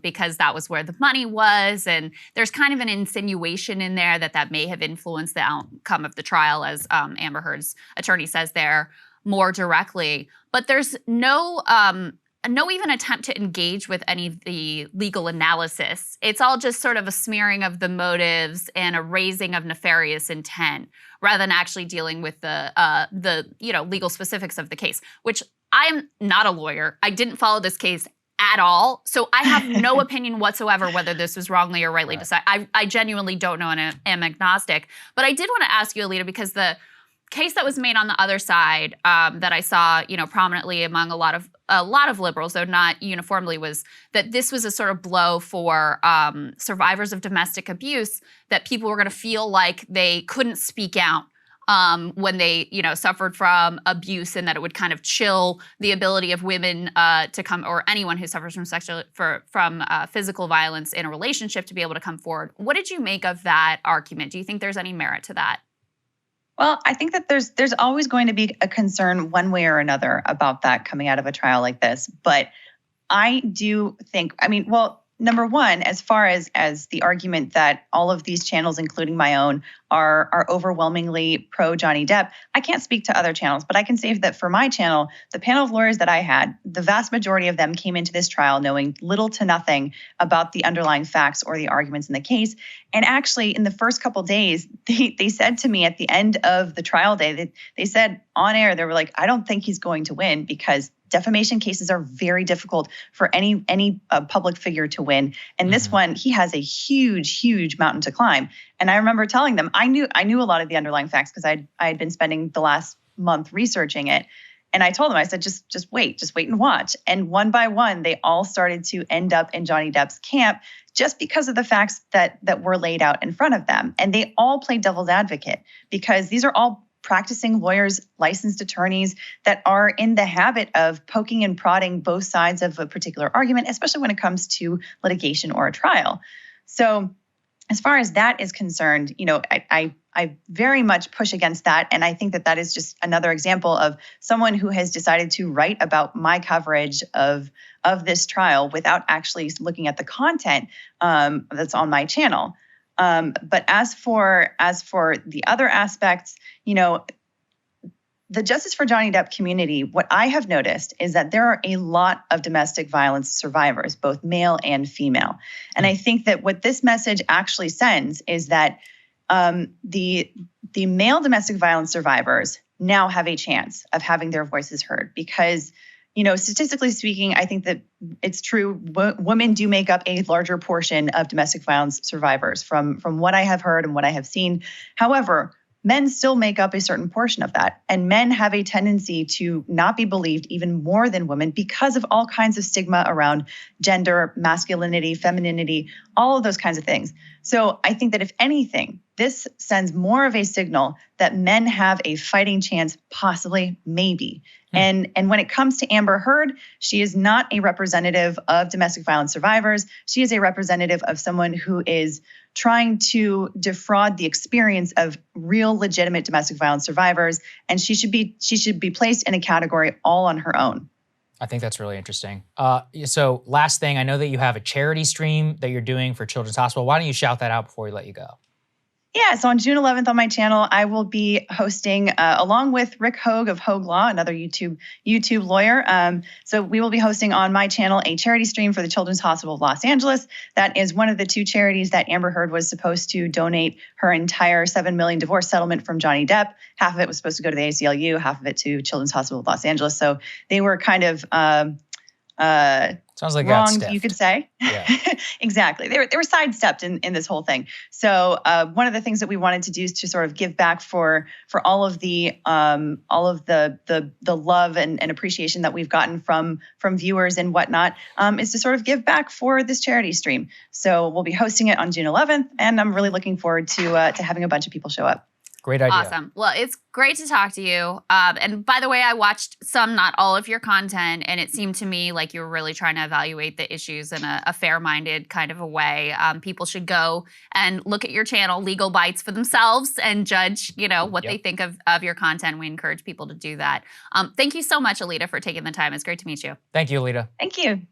because that was where the money was, and there's kind of an insinuation in there that may have influenced the outcome of the trial, as Amber Heard's attorney says there more directly. But there's no even attempt to engage with any of the legal analysis. It's all just sort of a smearing of the motives and a raising of nefarious intent, rather than actually dealing with the legal specifics of the case. Which I am not a lawyer. I didn't follow this case at all, so I have no opinion whatsoever whether this was wrongly or rightly decided. I genuinely don't know and am agnostic. But I did want to ask you, Alita, because the case that was made on the other side that I saw, prominently among a lot of liberals, though not uniformly, was that this was a sort of blow for survivors of domestic abuse, that people were going to feel like they couldn't speak out when they, suffered from abuse, and that it would kind of chill the ability of women to come, or anyone who suffers from physical violence in a relationship, to be able to come forward. What did you make of that argument? Do you think there's any merit to that? Well, I think that there's always going to be a concern one way or another about that coming out of a trial like this. But I do think, number one, as far as the argument that all of these channels, including my own, are overwhelmingly pro Johnny Depp, I can't speak to other channels, but I can say that for my channel, the panel of lawyers that I had, the vast majority of them came into this trial knowing little to nothing about the underlying facts or the arguments in the case. And actually, in the first couple of days, they said to me at the end of the trial day, they said on air, they were like, I don't think he's going to win, because defamation cases are very difficult for any public figure to win. And this one, he has a huge, huge mountain to climb. And I remember telling them, I knew a lot of the underlying facts because I had been spending the last month researching it. And I told them, I said, just wait and watch. And one by one, they all started to end up in Johnny Depp's camp just because of the facts that were laid out in front of them. And they all played devil's advocate, because these are all practicing lawyers, licensed attorneys that are in the habit of poking and prodding both sides of a particular argument, especially when it comes to litigation or a trial. So as far as that is concerned, I very much push against that. And I think that is just another example of someone who has decided to write about my coverage of this trial without actually looking at the content that's on my channel. But as for the other aspects, the Justice for Johnny Depp community, what I have noticed is that there are a lot of domestic violence survivors, both male and female. And I think that what this message actually sends is that the male domestic violence survivors now have a chance of having their voices heard, because statistically speaking, I think that it's true. Women do make up a larger portion of domestic violence survivors from what I have heard and what I have seen. However, men still make up a certain portion of that. And men have a tendency to not be believed even more than women because of all kinds of stigma around gender, masculinity, femininity, all of those kinds of things. So I think that if anything, this sends more of a signal that men have a fighting chance, possibly, maybe. And when it comes to Amber Heard, she is not a representative of domestic violence survivors. She is a representative of someone who is trying to defraud the experience of real, legitimate domestic violence survivors. And she should be placed in a category all on her own. I think that's really interesting. So last thing, I know that you have a charity stream that you're doing for Children's Hospital. Why don't you shout that out before we let you go? Yeah, so on June 11th on my channel, I will be hosting, along with Rick Hogue of Hogue Law, another YouTube lawyer. So we will be hosting on my channel a charity stream for the Children's Hospital of Los Angeles. That is one of the two charities that Amber Heard was supposed to donate her entire $7 million divorce settlement from Johnny Depp. Half of it was supposed to go to the ACLU, half of it to Children's Hospital of Los Angeles. So they were kind of sounds like wronged, you could say. Yeah. Exactly. They were sidestepped in this whole thing. So one of the things that we wanted to do is to sort of give back for all of the love and appreciation that we've gotten from viewers and whatnot, is to sort of give back for this charity stream. So we'll be hosting it on June 11th, and I'm really looking forward to having a bunch of people show up. Great idea. Awesome. Well, it's great to talk to you. And by the way, I watched some, not all of your content, and it seemed to me like you were really trying to evaluate the issues in a fair-minded kind of a way. People should go and look at your channel, Legal Bites, for themselves and judge, what they think of your content. We encourage people to do that. Thank you so much, Alita, for taking the time. It's great to meet you. Thank you, Alita. Thank you.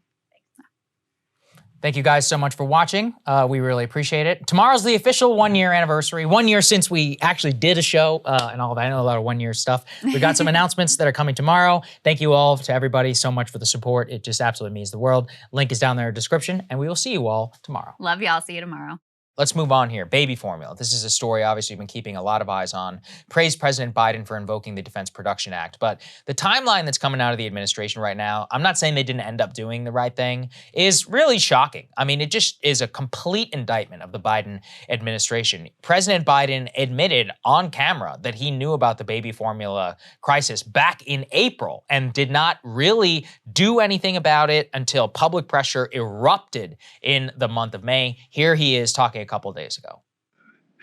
Thank you guys so much for watching. We really appreciate it. Tomorrow's the official 1 year anniversary. 1 year since we actually did a show and all that. I know a lot of 1 year stuff. We got some announcements that are coming tomorrow. Thank you all to everybody so much for the support. It just absolutely means the world. Link is down there in the description, and we will see you all tomorrow. Love y'all. See you tomorrow. Let's move on here. Baby formula. This is a story obviously we've been keeping a lot of eyes on. Praise President Biden for invoking the Defense Production Act. But the timeline that's coming out of the administration right now, I'm not saying they didn't end up doing the right thing, is really shocking. I mean, it just is a complete indictment of the Biden administration. President Biden admitted on camera that he knew about the baby formula crisis back in April and did not really do anything about it until public pressure erupted in the month of May. Here he is talking a couple of days ago.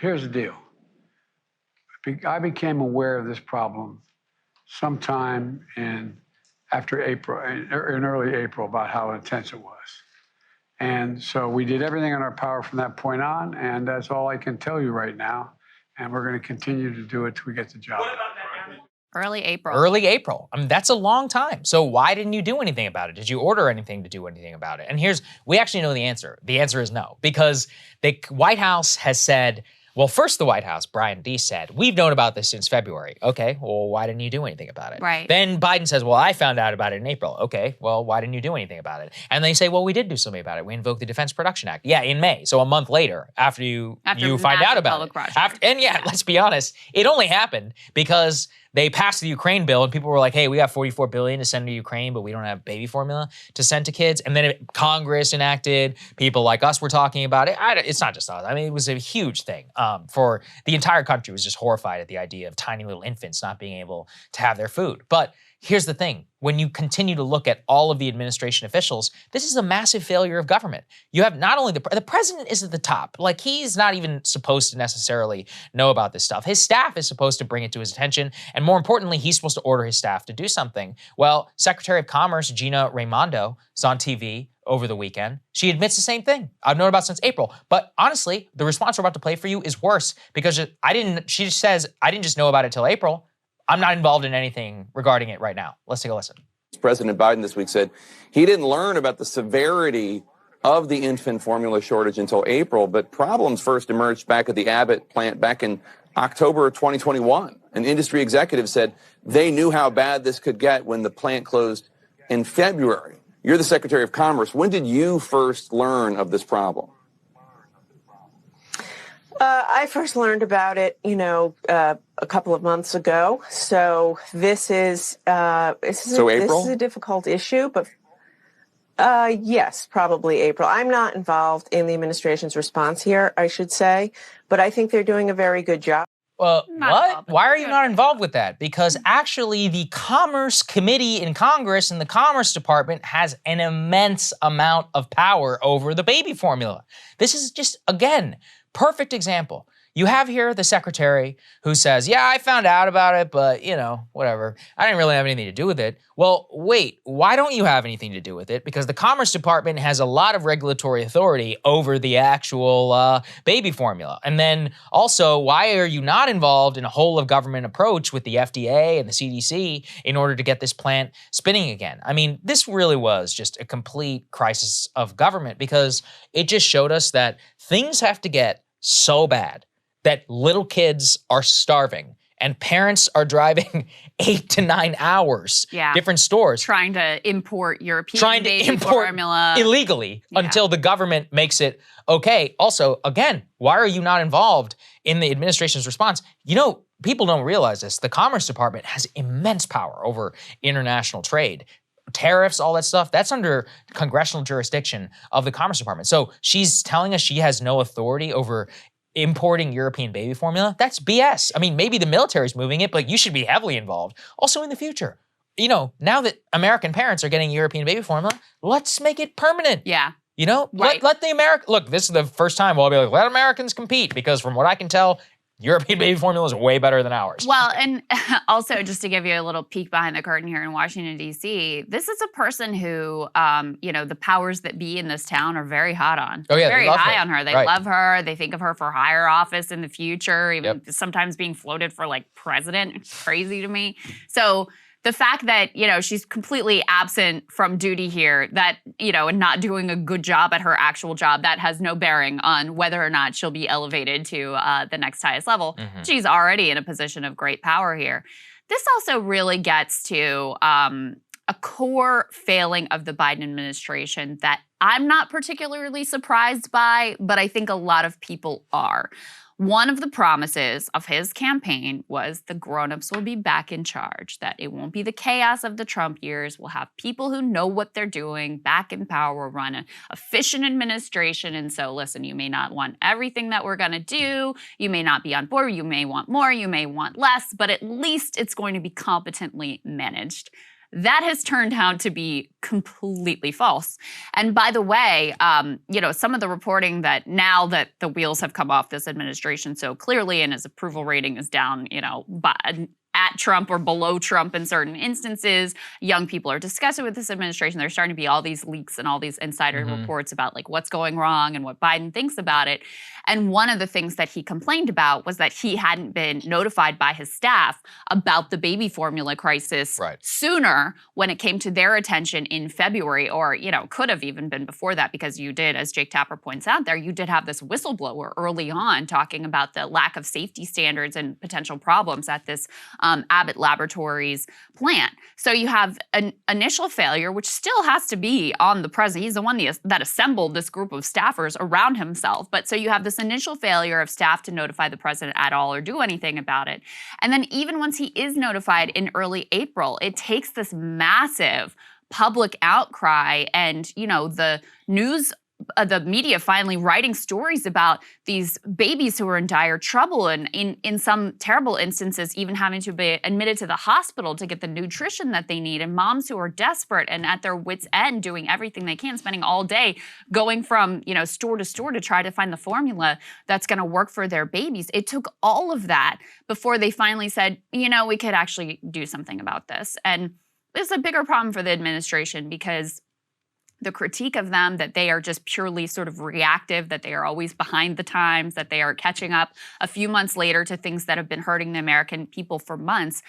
Here's the deal. I became aware of this problem sometime after April, in early April, about how intense it was. And so we did everything in our power from that point on, and that's all I can tell you right now. And we're going to continue to do it till we get the job done. Early April. Early April. I mean, that's a long time. So why didn't you do anything about it? Did you order anything to do anything about it? And we actually know the answer. The answer is no, because the White House has said, well, first the White House, Brian Deese said, we've known about this since February. Okay, well, why didn't you do anything about it? Right. Then Biden says, well, I found out about it in April. Okay, well, why didn't you do anything about it? And they say, well, we did do something about it. We invoked the Defense Production Act. Yeah, in May. So a month later, after you find out about it. And let's be honest, it only happened because they passed the Ukraine bill and people were like, hey, we got $44 billion to send to Ukraine, but we don't have baby formula to send to kids. And then Congress enacted, people like us were talking about it. It's not just us. I mean, it was a huge thing for the entire country. Was just horrified at the idea of tiny little infants not being able to have their food. But here's the thing. When you continue to look at all of the administration officials, this is a massive failure of government. You have not only the president is at the top. Like, he's not even supposed to necessarily know about this stuff. His staff is supposed to bring it to his attention. And more importantly, he's supposed to order his staff to do something. Well, Secretary of Commerce Gina Raimondo is on TV over the weekend. She admits the same thing. I've known about since April. But honestly, the response we're about to play for you is worse because she just says, I didn't just know about it till April. I'm not involved in anything regarding it right now. Let's take a listen. President Biden this week said he didn't learn about the severity of the infant formula shortage until April, but problems first emerged back at the Abbott plant back in October of 2021. An industry executive said they knew how bad this could get when the plant closed in February. You're the Secretary of Commerce. When did you first learn of this problem? I first learned about it, a couple of months ago. So this is April? This is a difficult issue, but yes, probably April. I'm not involved in the administration's response here, I should say, but I think they're doing a very good job. Well, what? Why are you not involved with that? Because actually the Commerce Committee in Congress and the Commerce Department has an immense amount of power over the baby formula. This is just, again, perfect example. You have here the secretary who says, yeah, I found out about it, but, whatever. I didn't really have anything to do with it. Well, wait, why don't you have anything to do with it? Because the Commerce Department has a lot of regulatory authority over the actual baby formula. And then also, why are you not involved in a whole of government approach with the FDA and the CDC in order to get this plant spinning again? I mean, this really was just a complete crisis of government because it just showed us that things have to get so bad that little kids are starving and parents are driving 8 to 9 hours, different stores. Trying to import European baby formula. Illegally until the government makes it okay. Also, again, why are you not involved in the administration's response? People don't realize this. The Commerce Department has immense power over international trade. Tariffs, all that stuff, that's under congressional jurisdiction of the Commerce Department. So she's telling us she has no authority over importing European baby formula. That's BS. I mean, maybe the military's moving it, but you should be heavily involved. Also in the future, now that American parents are getting European baby formula, let's make it permanent. Yeah. Right. Let the look, this is the first time I'll be like, let Americans compete, because from what I can tell, European baby formula is way better than ours. Well, and also just to give you a little peek behind the curtain here in Washington, D.C., this is a person who, the powers that be in this town are very hot on. Oh, yeah, very they love high her. on her. They Right. love her. They think of her for higher office in the future, even sometimes being floated for like president. It's crazy to me. So the fact that, she's completely absent from duty here, that, and not doing a good job at her actual job, that has no bearing on whether or not she'll be elevated to the next highest level. Mm-hmm. She's already in a position of great power here. This also really gets to a core failing of the Biden administration that I'm not particularly surprised by, but I think a lot of people are. One of the promises of his campaign was the grown-ups will be back in charge, that it won't be the chaos of the Trump years. We'll have people who know what they're doing back in power, run an efficient administration. And so, listen, you may not want everything that we're going to do. You may not be on board. You may want more. You may want less. But at least it's going to be competently managed. That has turned out to be completely false. And by the way, some of the reporting that now that the wheels have come off this administration so clearly and his approval rating is down, at Trump or below Trump in certain instances, young people are discussing with this administration. There's starting to be all these leaks and all these insider reports about like what's going wrong and what Biden thinks about it. And one of the things that he complained about was that he hadn't been notified by his staff about the baby formula crisis sooner when it came to their attention in February, or, could have even been before that, because you did, as Jake Tapper points out there, you did have this whistleblower early on talking about the lack of safety standards and potential problems at this Abbott Laboratories plant. So you have an initial failure, which still has to be on the president. He's the one that assembled this group of staffers around himself. But so you have this initial failure of staff to notify the president at all or do anything about it. And then even once he is notified in early April, it takes this massive public outcry and, the news the media finally writing stories about these babies who are in dire trouble and in some terrible instances even having to be admitted to the hospital to get the nutrition that they need, and moms who are desperate and at their wits' end doing everything they can, spending all day going from store to store to try to find the formula that's going to work for their babies. It took all of that before they finally said, we could actually do something about this. And it's a bigger problem for the administration because the critique of them that they are just purely sort of reactive, that they are always behind the times, that they are catching up a few months later to things that have been hurting the American people for months.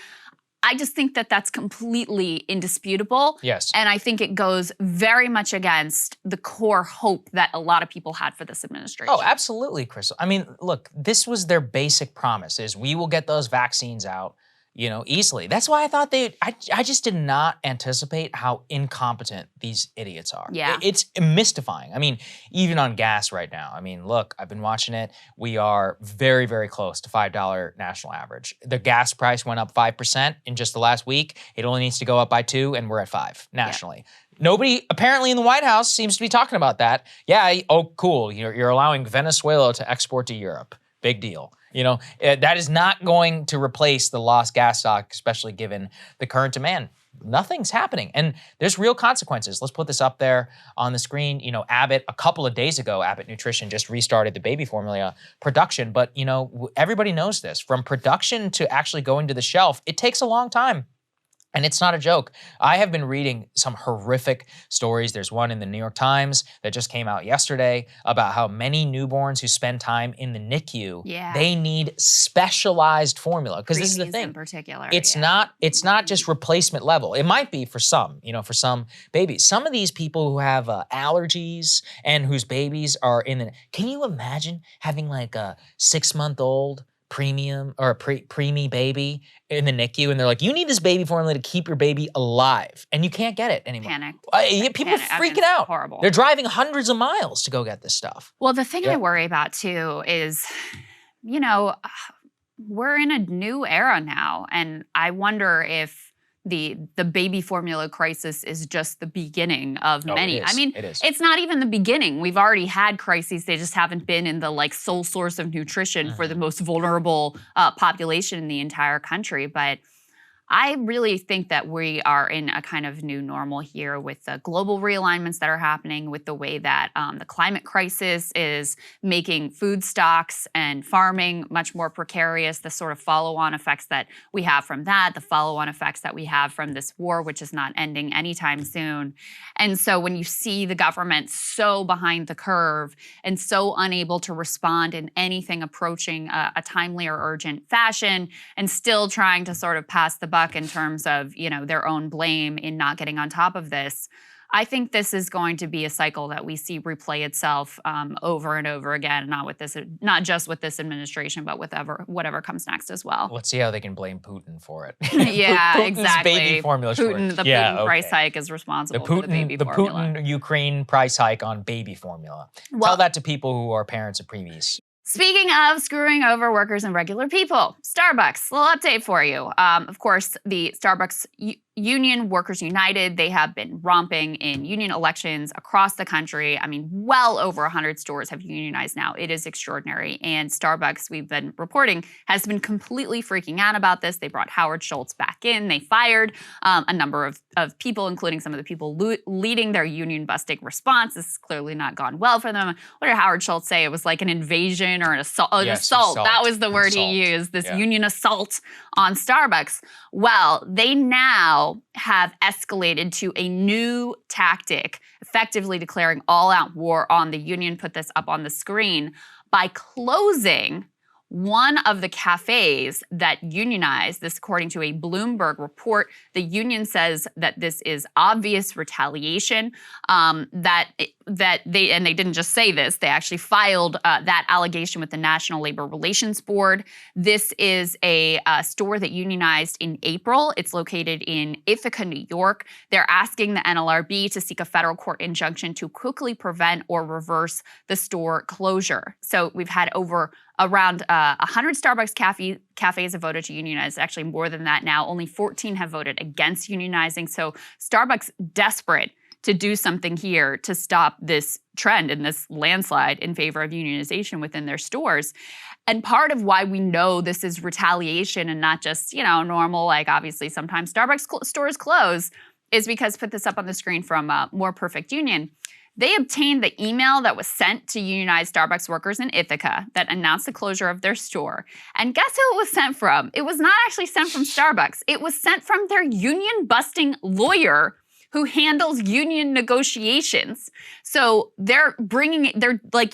I just think that that's completely indisputable. Yes. And I think it goes very much against the core hope that a lot of people had for this administration. Oh, absolutely, Krystal. I mean, look, this was their basic promise, is we will get those vaccines out, easily. That's why I thought I just did not anticipate how incompetent these idiots are. Yeah. It's mystifying. I mean, even on gas right now. I mean, look, I've been watching it. We are very, very close to $5 national average. The gas price went up 5% in just the last week. It only needs to go up by 2%, and we're at 5% nationally. Yeah. Nobody apparently in the White House seems to be talking about that. Yeah, oh, cool. You're allowing Venezuela to export to Europe. Big deal. That is not going to replace the lost gas stock, especially given the current demand. Nothing's happening. And there's real consequences. Let's put this up there on the screen. Abbott, a couple of days ago, Abbott Nutrition just restarted the baby formula production. But, everybody knows this. From production to actually going to the shelf, it takes a long time. And it's not a joke. I have been reading some horrific stories. There's one in the New York Times that just came out yesterday about how many newborns who spend time in the NICU, they need specialized formula. Because this is the thing. In particular, it's not just replacement level. It might be for some, for some babies. Some of these people who have allergies and whose babies are in the, can you imagine having like a 6-month-old premium or a preemie baby in the NICU, and they're like, you need this baby formula to keep your baby alive, and you can't get it anymore. Panic. People are freaking out. Horrible. They're driving hundreds of miles to go get this stuff. Well, the thing I worry about too is, we're in a new era now, and I wonder if the baby formula crisis is just the beginning of many. I mean, it's not even the beginning. We've already had crises. They just haven't been in the sole source of nutrition for the most vulnerable population in the entire country. But I really think that we are in a kind of new normal here with the global realignments that are happening, with the way that the climate crisis is making food stocks and farming much more precarious, the sort of follow-on effects that we have from that, the follow-on effects that we have from this war, which is not ending anytime soon. And so when you see the government so behind the curve and so unable to respond in anything approaching a timely or urgent fashion, and still trying to sort of pass the buck in terms of, their own blame in not getting on top of this, I think this is going to be a cycle that we see replay itself over and over again, not just with this administration, but with whatever comes next as well. Let's see how they can blame Putin for it. Yeah, Putin's exactly. Baby formula shortage. The Putin price hike is responsible for the baby formula. The Putin-Ukraine price hike on baby formula. Tell that to people who are parents of preemies. Speaking of screwing over workers and regular people, Starbucks, little update for you. Of course, the Starbucks Union, Workers United, they have been romping in union elections across the country. I mean, well over 100 stores have unionized now. It is extraordinary. And Starbucks, we've been reporting, has been completely freaking out about this. They brought Howard Schultz back in. They fired a number of people, including some of the people leading their union-busting response. This has clearly not gone well for them. What did Howard Schultz say? It was like an invasion or an assault. Assault. That was the word he used, this union assault on Starbucks. Well, they now have escalated to a new tactic, effectively declaring all-out war on the union. Put this up on the screen by closing one of the cafes that unionized. This, according to a Bloomberg report, the union says that this is obvious retaliation. They didn't just say this; they actually filed that allegation with the National Labor Relations Board. This is a store that unionized in April. It's located in Ithaca, New York. They're asking the NLRB to seek a federal court injunction to quickly prevent or reverse the store closure. So we've had around 100 Starbucks cafes have voted to unionize. Actually, more than that now. Only 14 have voted against unionizing. So Starbucks desperate to do something here to stop this trend and this landslide in favor of unionization within their stores. And part of why we know this is retaliation and not just, normal, like obviously sometimes Starbucks stores close, is because, put this up on the screen from More Perfect Union, they obtained the email that was sent to unionized Starbucks workers in Ithaca that announced the closure of their store. And guess who it was sent from? It was not actually sent from Starbucks. It was sent from their union-busting lawyer who handles union negotiations. So they're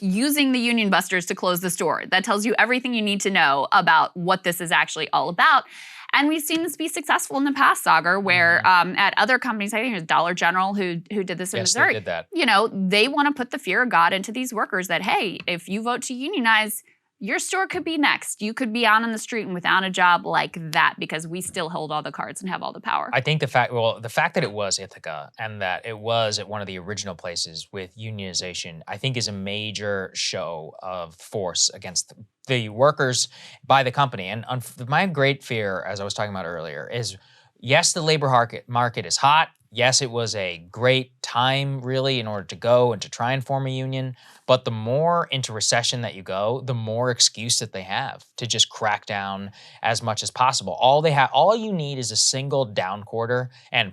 using the union busters to close the store. That tells you everything you need to know about what this is actually all about. And we've seen this be successful in the past, Saagar, where at other companies, I think it was Dollar General who did this in Missouri. They did that. They want to put the fear of God into these workers that, hey, if you vote to unionize, your store could be next. You could be out on the street and without a job like that because we still hold all the cards and have all the power. I think the fact that it was Ithaca and that it was at one of the original places with unionization, I think is a major show of force against the workers by the company. And my great fear, as I was talking about earlier, is yes, the labor market is hot. Yes, it was a great time, really, in order to go and to try and form a union. But the more into recession that you go, the more excuse that they have to just crack down as much as possible. All you need is a single down quarter and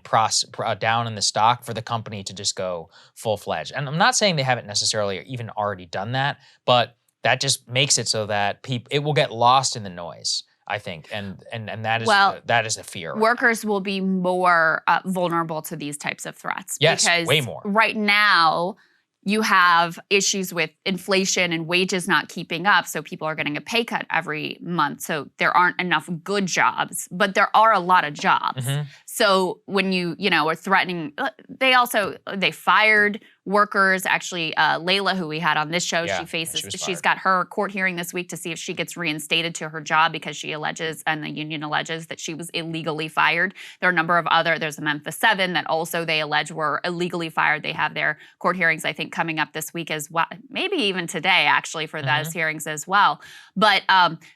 down in the stock for the company to just go full-fledged. And I'm not saying they haven't necessarily even already done that, but that just makes it so that it will get lost in the noise, I think, and that is a fear. Workers will be more vulnerable to these types of threats. Yes, because way more. Right now, you have issues with inflation and wages not keeping up, so people are getting a pay cut every month. So there aren't enough good jobs, but there are a lot of jobs. Mm-hmm. So when you are threatening, they fired workers. Actually, Layla, who we had on this show, she's got her court hearing this week to see if she gets reinstated to her job because she alleges, and the union alleges, that she was illegally fired. There are a number of there's a Memphis 7 that also they allege were illegally fired. They have their court hearings, I think, coming up this week as well. Maybe even today, actually, for those hearings as well. But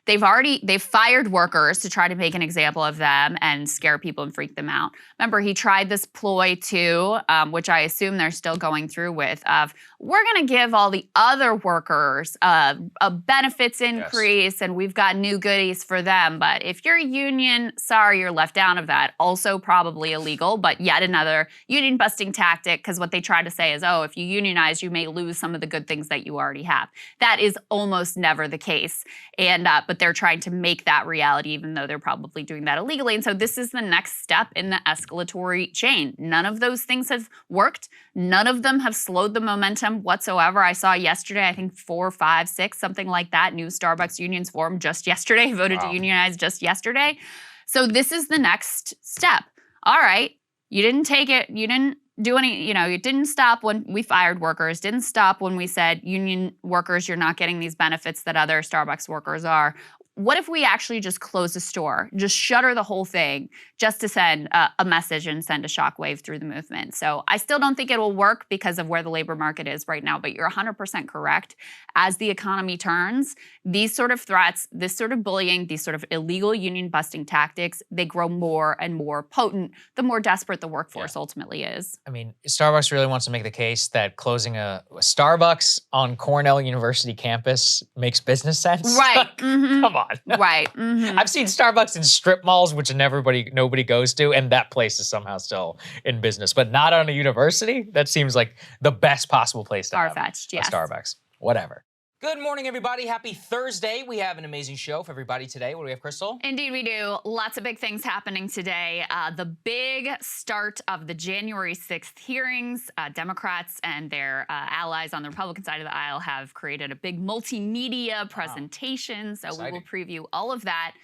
they've fired workers to try to make an example of them and scare people and freak them amount. Remember, he tried this ploy too, which I assume they're still going through with, of we're going to give all the other workers a benefits increase, and we've got new goodies for them. But if you're a union, sorry, you're left out of that. Also probably illegal, but yet another union busting tactic, because what they try to say is, oh, if you unionize, you may lose some of the good things that you already have. That is almost never the case. And but they're trying to make that reality, even though they're probably doing that illegally. And so this is the next step in the escalatory chain. None of those things have worked. None of them have slowed the momentum whatsoever. I saw yesterday, I think 4, 5, 6, something like that, new Starbucks unions formed just yesterday, voted to unionize just yesterday. So this is the next step. All right, you didn't take it, you didn't do any, it didn't stop when we fired workers, didn't stop when we said union workers, you're not getting these benefits that other Starbucks workers are. What if we actually just close the store, just shutter the whole thing, just to send a message and send a shockwave through the movement? So I still don't think it will work because of where the labor market is right now, but you're 100% correct. As the economy turns, these sort of threats, this sort of bullying, these sort of illegal union busting tactics, they grow more and more potent the more desperate the workforce ultimately is. I mean, Starbucks really wants to make the case that closing a Starbucks on Cornell University campus makes business sense. Right. Mm-hmm. Come on. Right. Mm-hmm. I've seen Starbucks in strip malls, which nobody goes to, and that place is somehow still in business, but not on a university. That seems like the best possible place to have Far-fetched, a yes. Starbucks. Whatever. Good morning, everybody. Happy Thursday. We have an amazing show for everybody today. What do we have, Krystal? Indeed, we do. Lots of big things happening today. The big start of the January 6th hearings. Democrats and their allies on the Republican side of the aisle have created a big multimedia presentation. So we will preview all of that,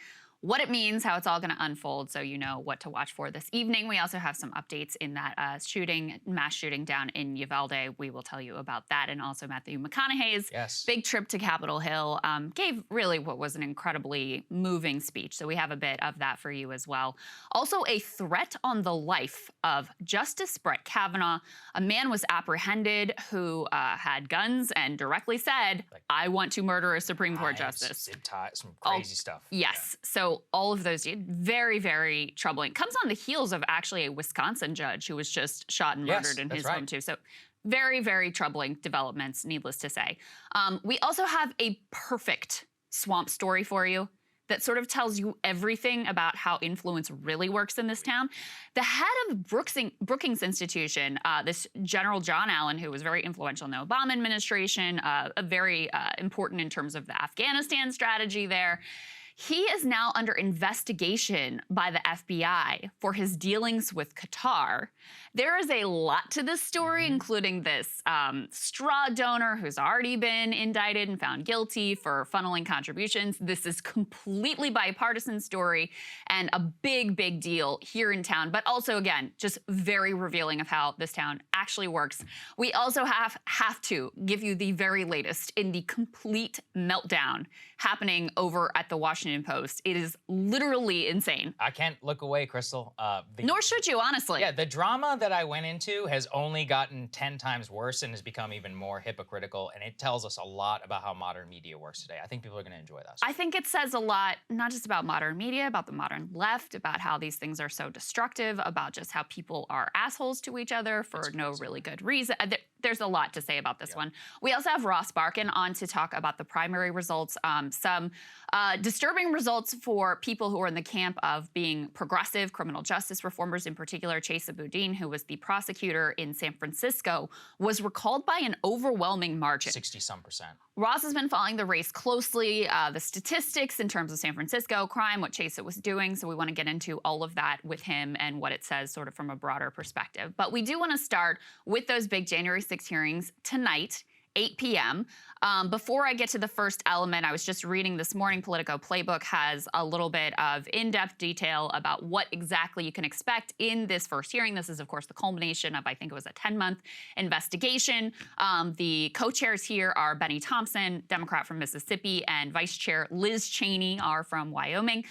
what it means, how it's all going to unfold, so you know what to watch for this evening. We also have some updates in that mass shooting down in Uvalde. We will tell you about that, and also Matthew McConaughey's big trip to Capitol Hill gave really what was an incredibly moving speech. So we have a bit of that for you as well. Also, a threat on the life of Justice Brett Kavanaugh. A man was apprehended who had guns and directly said, I want to murder a Supreme Court justice. Some crazy stuff. Yes. So all of those, very, very troubling. Comes on the heels of actually a Wisconsin judge who was just shot and murdered in his home too. So very, very troubling developments, needless to say. We also have a perfect swamp story for you that sort of tells you everything about how influence really works in this town. The head of Brookings Institution, this General John Allen, who was very influential in the Obama administration, very important in terms of the Afghanistan strategy there. He is now under investigation by the FBI for his dealings with Qatar. There is a lot to this story, including this straw donor who's already been indicted and found guilty for funneling contributions. This is completely bipartisan story and a big, big deal here in town, but also, again, just very revealing of how this town actually works. We also have to give you the very latest in the complete meltdown happening over at the Washington Post. It is literally insane. I can't look away, Krystal. Nor should you, honestly. Yeah, the drama that I went into has only gotten 10 times worse and has become even more hypocritical, and it tells us a lot about how modern media works today. I think people are going to enjoy that. I think it says a lot, not just about modern media, about the modern left, about how these things are so destructive, about just how people are assholes to each other for no really good reason. There's a lot to say about this one. We also have Ross Barkan on to talk about the primary results, some disturbing results for people who are in the camp of being progressive criminal justice reformers, in particular Chesa Boudin, who was the prosecutor in San Francisco, was recalled by an overwhelming margin. 60-some%. Ross has been following the race closely, the statistics in terms of San Francisco crime, what Chesa was doing, so we want to get into all of that with him and what it says sort of from a broader perspective. But we do want to start with those big January 6 hearings tonight, 8 p.m. Before I get to the first element, I was just reading this morning, Politico Playbook has a little bit of in-depth detail about what exactly you can expect in this first hearing. This is, of course, the culmination of, I think it was a 10-month investigation. The co-chairs here are Benny Thompson, Democrat from Mississippi, and Vice Chair Liz Cheney are from Wyoming.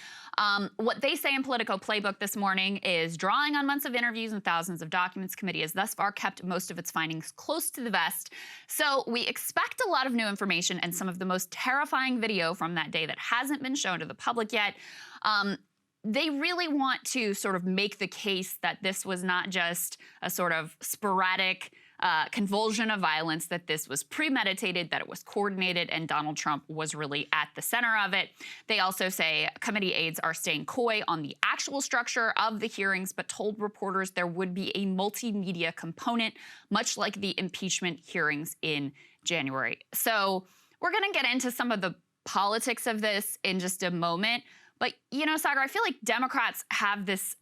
What they say in Politico Playbook this morning is, drawing on months of interviews and thousands of documents, committee has thus far kept most of its findings close to the vest. So we expect a lot of new information and some of the most terrifying video from that day that hasn't been shown to the public yet. they really want to sort of make the case that this was not just a sort of sporadic convulsion of violence, that this was premeditated, that it was coordinated, and Donald Trump was really at the center of it. They also say committee aides are staying coy on the actual structure of the hearings, but told reporters there would be a multimedia component, much like the impeachment hearings in January. So we're going to get into some of the politics of this in just a moment. But, you know, Saagar, I feel like Democrats have this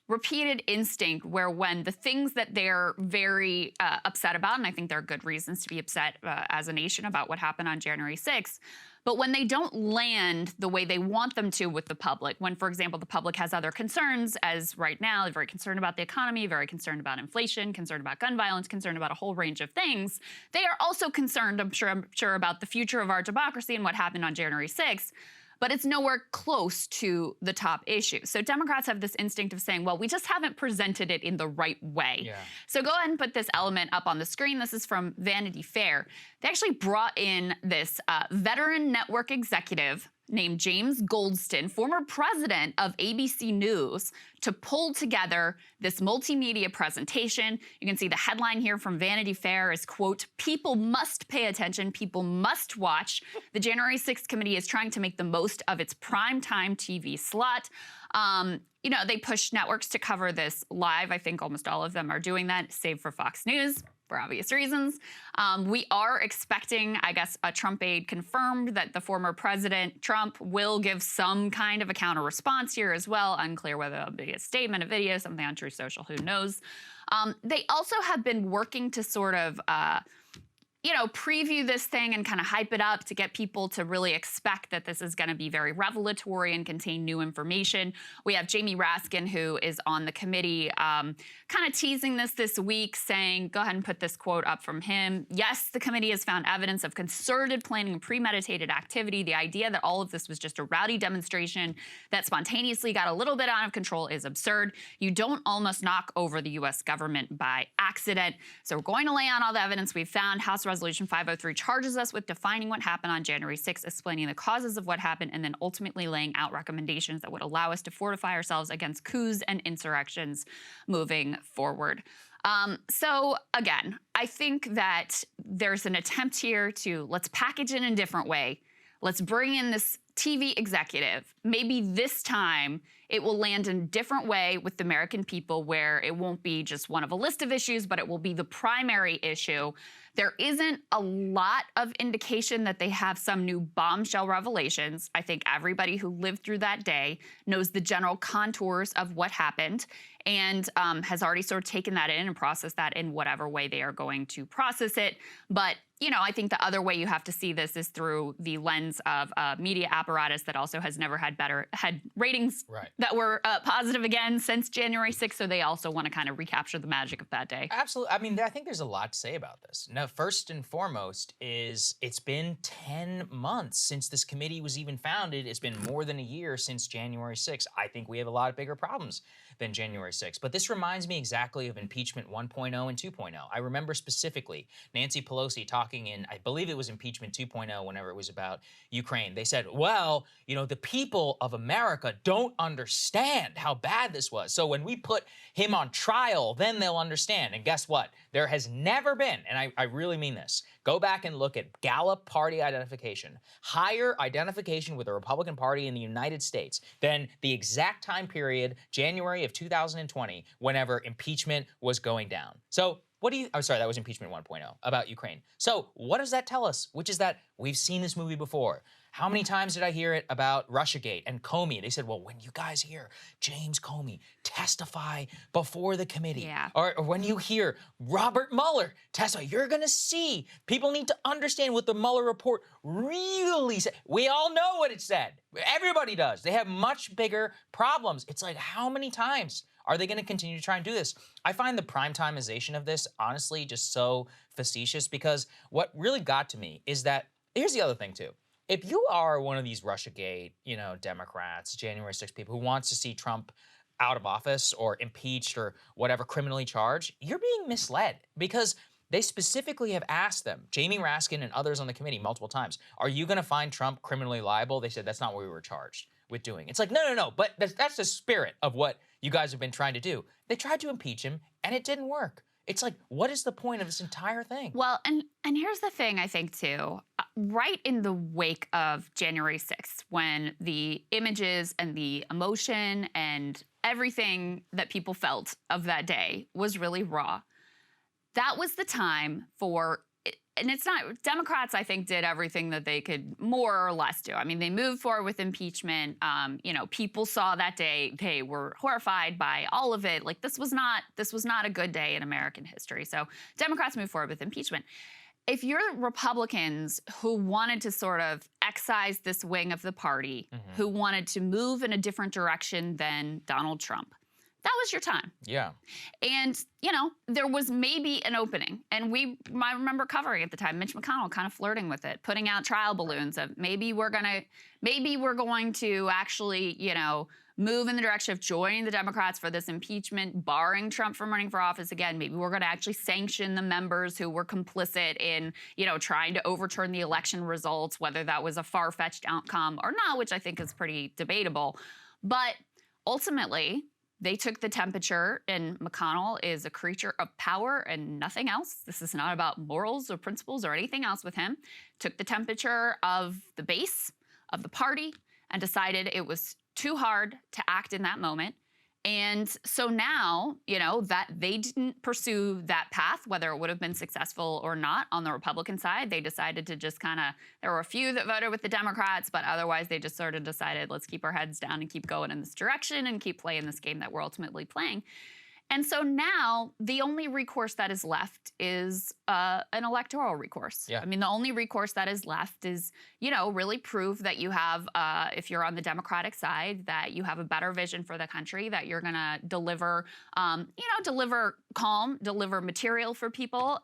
repeated instinct where when the things that they're very upset about, and I think there are good reasons to be upset as a nation about what happened on January 6th, but when they don't land the way they want them to with the public, when, for example, the public has other concerns, as right now, they're very concerned about the economy, very concerned about inflation, concerned about gun violence, concerned about a whole range of things, they are also concerned, I'm sure, about the future of our democracy and what happened on January 6th. But it's nowhere close to the top issue. So Democrats have this instinct of saying, well, we just haven't presented it in the right way. Yeah. So go ahead and put this element up on the screen. This is from Vanity Fair. They actually brought in this veteran network executive named James Goldston, former president of ABC News, to pull together this multimedia presentation. You can see the headline here from Vanity Fair is, quote, "People must pay attention, people must watch. The January 6th committee is trying to make the most of its primetime TV slot." You know, they push networks to cover this live. I think almost all of them are doing that, save for Fox News, for obvious reasons. We are expecting, I guess, a Trump aide confirmed that the former President Trump will give some kind of a counter response here as well. Unclear whether it'll be a statement, a video, something on Truth Social, who knows. They also have been working to sort of you know, preview this thing and kind of hype it up to get people to really expect that this is going to be very revelatory and contain new information. We have Jamie Raskin, who is on the committee, kind of teasing this week, saying, go ahead and put this quote up from him. "Yes, the committee has found evidence of concerted planning and premeditated activity. The idea that all of this was just a rowdy demonstration that spontaneously got a little bit out of control is absurd. You don't almost knock over the U.S. government by accident." So we're going to lay on all the evidence we've found. House Resolution 503 charges us with defining what happened on January 6th, explaining the causes of what happened, and then ultimately laying out recommendations that would allow us to fortify ourselves against coups and insurrections moving forward. So again, I think that there's an attempt here to let's package it in a different way. Let's bring in this TV executive. Maybe this time it will land in a different way with the American people, where it won't be just one of a list of issues, but it will be the primary issue. There isn't a lot of indication that they have some new bombshell revelations. I think everybody who lived through that day knows the general contours of what happened and has already sort of taken that in and processed that in whatever way they are going to process it. But you know, I think the other way you have to see this is through the lens of a media apparatus that also has never had ratings that were positive again since January 6th. So they also want to kind of recapture the magic of that day. Absolutely. I mean, I think there's a lot to say about this. Now, first and foremost is it's been 10 months since this committee was even founded. It's been more than a year since January 6th. I think we have a lot of bigger problems than January 6th. But this reminds me exactly of impeachment 1.0 and 2.0. I remember specifically Nancy Pelosi talking in, I believe it was impeachment 2.0, whenever it was about Ukraine. They said, well, you know, the people of America don't understand how bad this was. So when we put him on trial, then they'll understand. And guess what? There has never been, and I really mean this, go back and look at Gallup party identification, higher identification with the Republican Party in the United States than the exact time period, January of 2020, whenever impeachment was going down. So I'm sorry, that was impeachment 1.0 about Ukraine. So what does that tell us? Which is that we've seen this movie before. How many times did I hear it about Russiagate and Comey? They said, well, when you guys hear James Comey testify before the committee, or when you hear Robert Mueller testify, you're going to see. People need to understand what the Mueller report really said. We all know what it said. Everybody does. They have much bigger problems. It's like, how many times are they going to continue to try and do this? I find the primetimization of this, honestly, just so facetious, because what really got to me is that, here's the other thing too. If you are one of these Russiagate, you know, Democrats, January 6 people who wants to see Trump out of office or impeached or whatever, criminally charged, you're being misled, because they specifically have asked them, Jamie Raskin and others on the committee multiple times, are you going to find Trump criminally liable? They said, that's not what we were charged. with doing. It's like, no, but that's the spirit of what you guys have been trying to do. They tried to impeach him, and it didn't work. It's like, what is the point of this entire thing? Well, and here's the thing, I think, too. Right in the wake of January 6th, when the images and the emotion and everything that people felt of that day was really raw, that was the time for, and it's not, Democrats, I think, did everything that they could more or less do. I mean, they moved forward with impeachment. People saw that day, they were horrified by all of it. Like, this was not a good day in American history. So Democrats moved forward with impeachment. If you're Republicans who wanted to sort of excise this wing of the party, who wanted to move in a different direction than Donald Trump, that was your time. Yeah. And, there was maybe an opening. And I remember covering at the time, Mitch McConnell kind of flirting with it, putting out trial balloons of maybe we're going to actually, move in the direction of joining the Democrats for this impeachment, barring Trump from running for office again. Maybe we're going to actually sanction the members who were complicit in, trying to overturn the election results, whether that was a far-fetched outcome or not, which I think is pretty debatable. But ultimately, they took the temperature, and McConnell is a creature of power and nothing else. This is not about morals or principles or anything else with him. Took the temperature of the base of the party and decided it was too hard to act in that moment. And so now, that they didn't pursue that path, whether it would have been successful or not on the Republican side. They decided to just there were a few that voted with the Democrats, but otherwise they just sort of decided, let's keep our heads down and keep going in this direction and keep playing this game that we're ultimately playing. And so now the only recourse that is left is an electoral recourse. Yeah. I mean, the only recourse that is left is, really prove that you have, if you're on the Democratic side, that you have a better vision for the country, that you're going to deliver, deliver calm, deliver materially for people,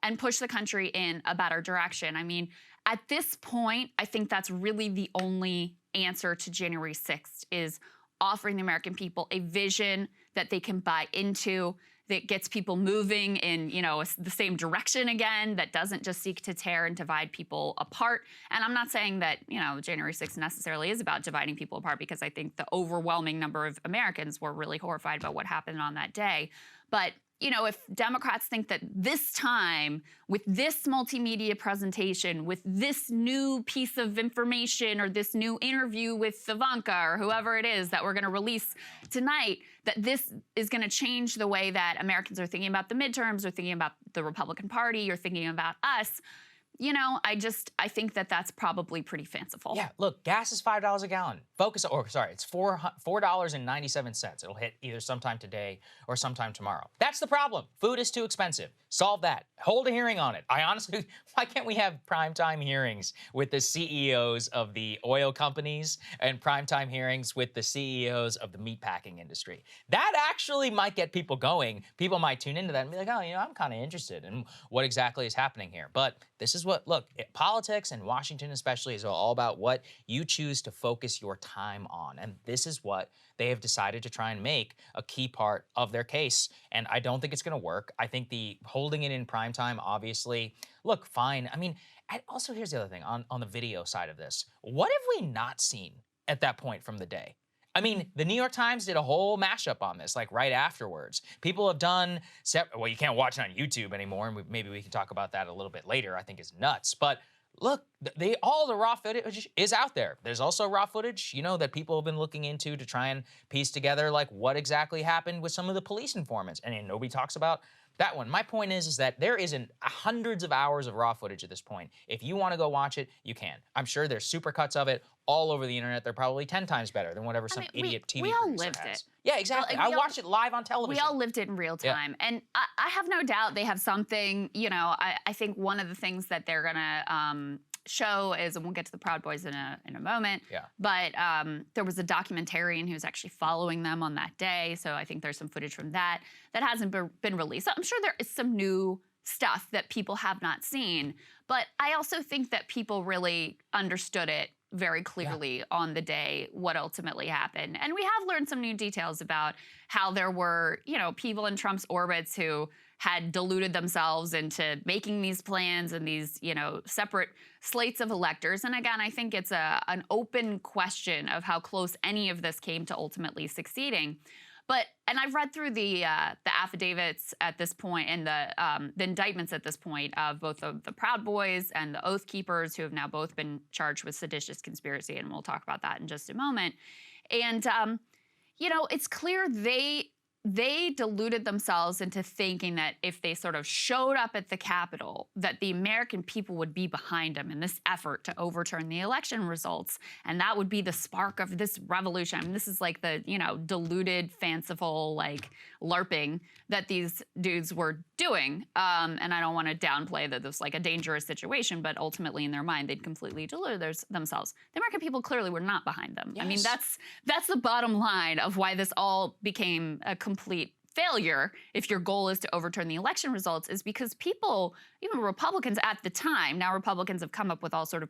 and push the country in a better direction. I mean, at this point, I think that's really the only answer to January 6th is offering the American people a vision that they can buy into, that gets people moving in, the same direction again, that doesn't just seek to tear and divide people apart. And I'm not saying that, January 6th necessarily is about dividing people apart, because I think the overwhelming number of Americans were really horrified by what happened on that day. But if Democrats think that this time, with this multimedia presentation, with this new piece of information or this new interview with Ivanka or whoever it is that we're going to release tonight, that this is going to change the way that Americans are thinking about the midterms or thinking about the Republican Party or thinking about us, I think that that's probably pretty fanciful. Yeah, look, gas is $5 a gallon. It's $4.97. It'll hit either sometime today or sometime tomorrow. That's the problem. Food is too expensive. Solve that. Hold a hearing on it. Why can't we have primetime hearings with the CEOs of the oil companies and primetime hearings with the CEOs of the meatpacking industry? That actually might get people going. People might tune into that and be like, I'm kind of interested in what exactly is happening here. But this is politics and Washington especially is all about what you choose to focus your time on. And this is what they have decided to try and make a key part of their case. And I don't think it's going to work. I think the holding it in primetime, obviously, look, fine. I mean, also here's the other thing on the video side of this. What have we not seen at that point from the day? I mean, the New York Times did a whole mashup on this, right afterwards. People have done, you can't watch it on YouTube anymore, and maybe we can talk about that a little bit later. I think is nuts. But look, all the raw footage is out there. There's also raw footage, that people have been looking into to try and piece together, what exactly happened with some of the police informants. And nobody talks about that one. My point is that there isn't hundreds of hours of raw footage at this point. If you want to go watch it, you can. I'm sure there's supercuts of it all over the internet. They're probably 10 times better than whatever idiot TV we all producer lived has. it. Yeah, exactly. I watched it live on television. We all lived it in real time. Yeah. And I have no doubt they have something, I think one of the things that they're going to show is, and we'll get to the Proud Boys in a moment, but there was a documentarian who was actually following them on that day. So I think there's some footage from that hasn't been released. So I'm sure there is some new stuff that people have not seen. But I also think that people really understood it very clearly on the day what ultimately happened. And we have learned some new details about how there were, people in Trump's orbits who had deluded themselves into making these plans and these, separate slates of electors. And again, I think it's an open question of how close any of this came to ultimately succeeding. And I've read through the affidavits at this point and the indictments at this point of both the Proud Boys and the Oath Keepers, who have now both been charged with seditious conspiracy, and we'll talk about that in just a moment. And it's clear they deluded themselves into thinking that if they sort of showed up at the Capitol, that the American people would be behind them in this effort to overturn the election results. And that would be the spark of this revolution. I mean, this is like the, deluded, fanciful, LARPing that these dudes were doing. And I don't want to downplay that this was like a dangerous situation, but ultimately in their mind, they'd completely deluded themselves. The American people clearly were not behind them. Yes. I mean, that's the bottom line of why this all became a complete failure if your goal is to overturn the election results, is because people, even Republicans at the time, now Republicans have come up with all sort of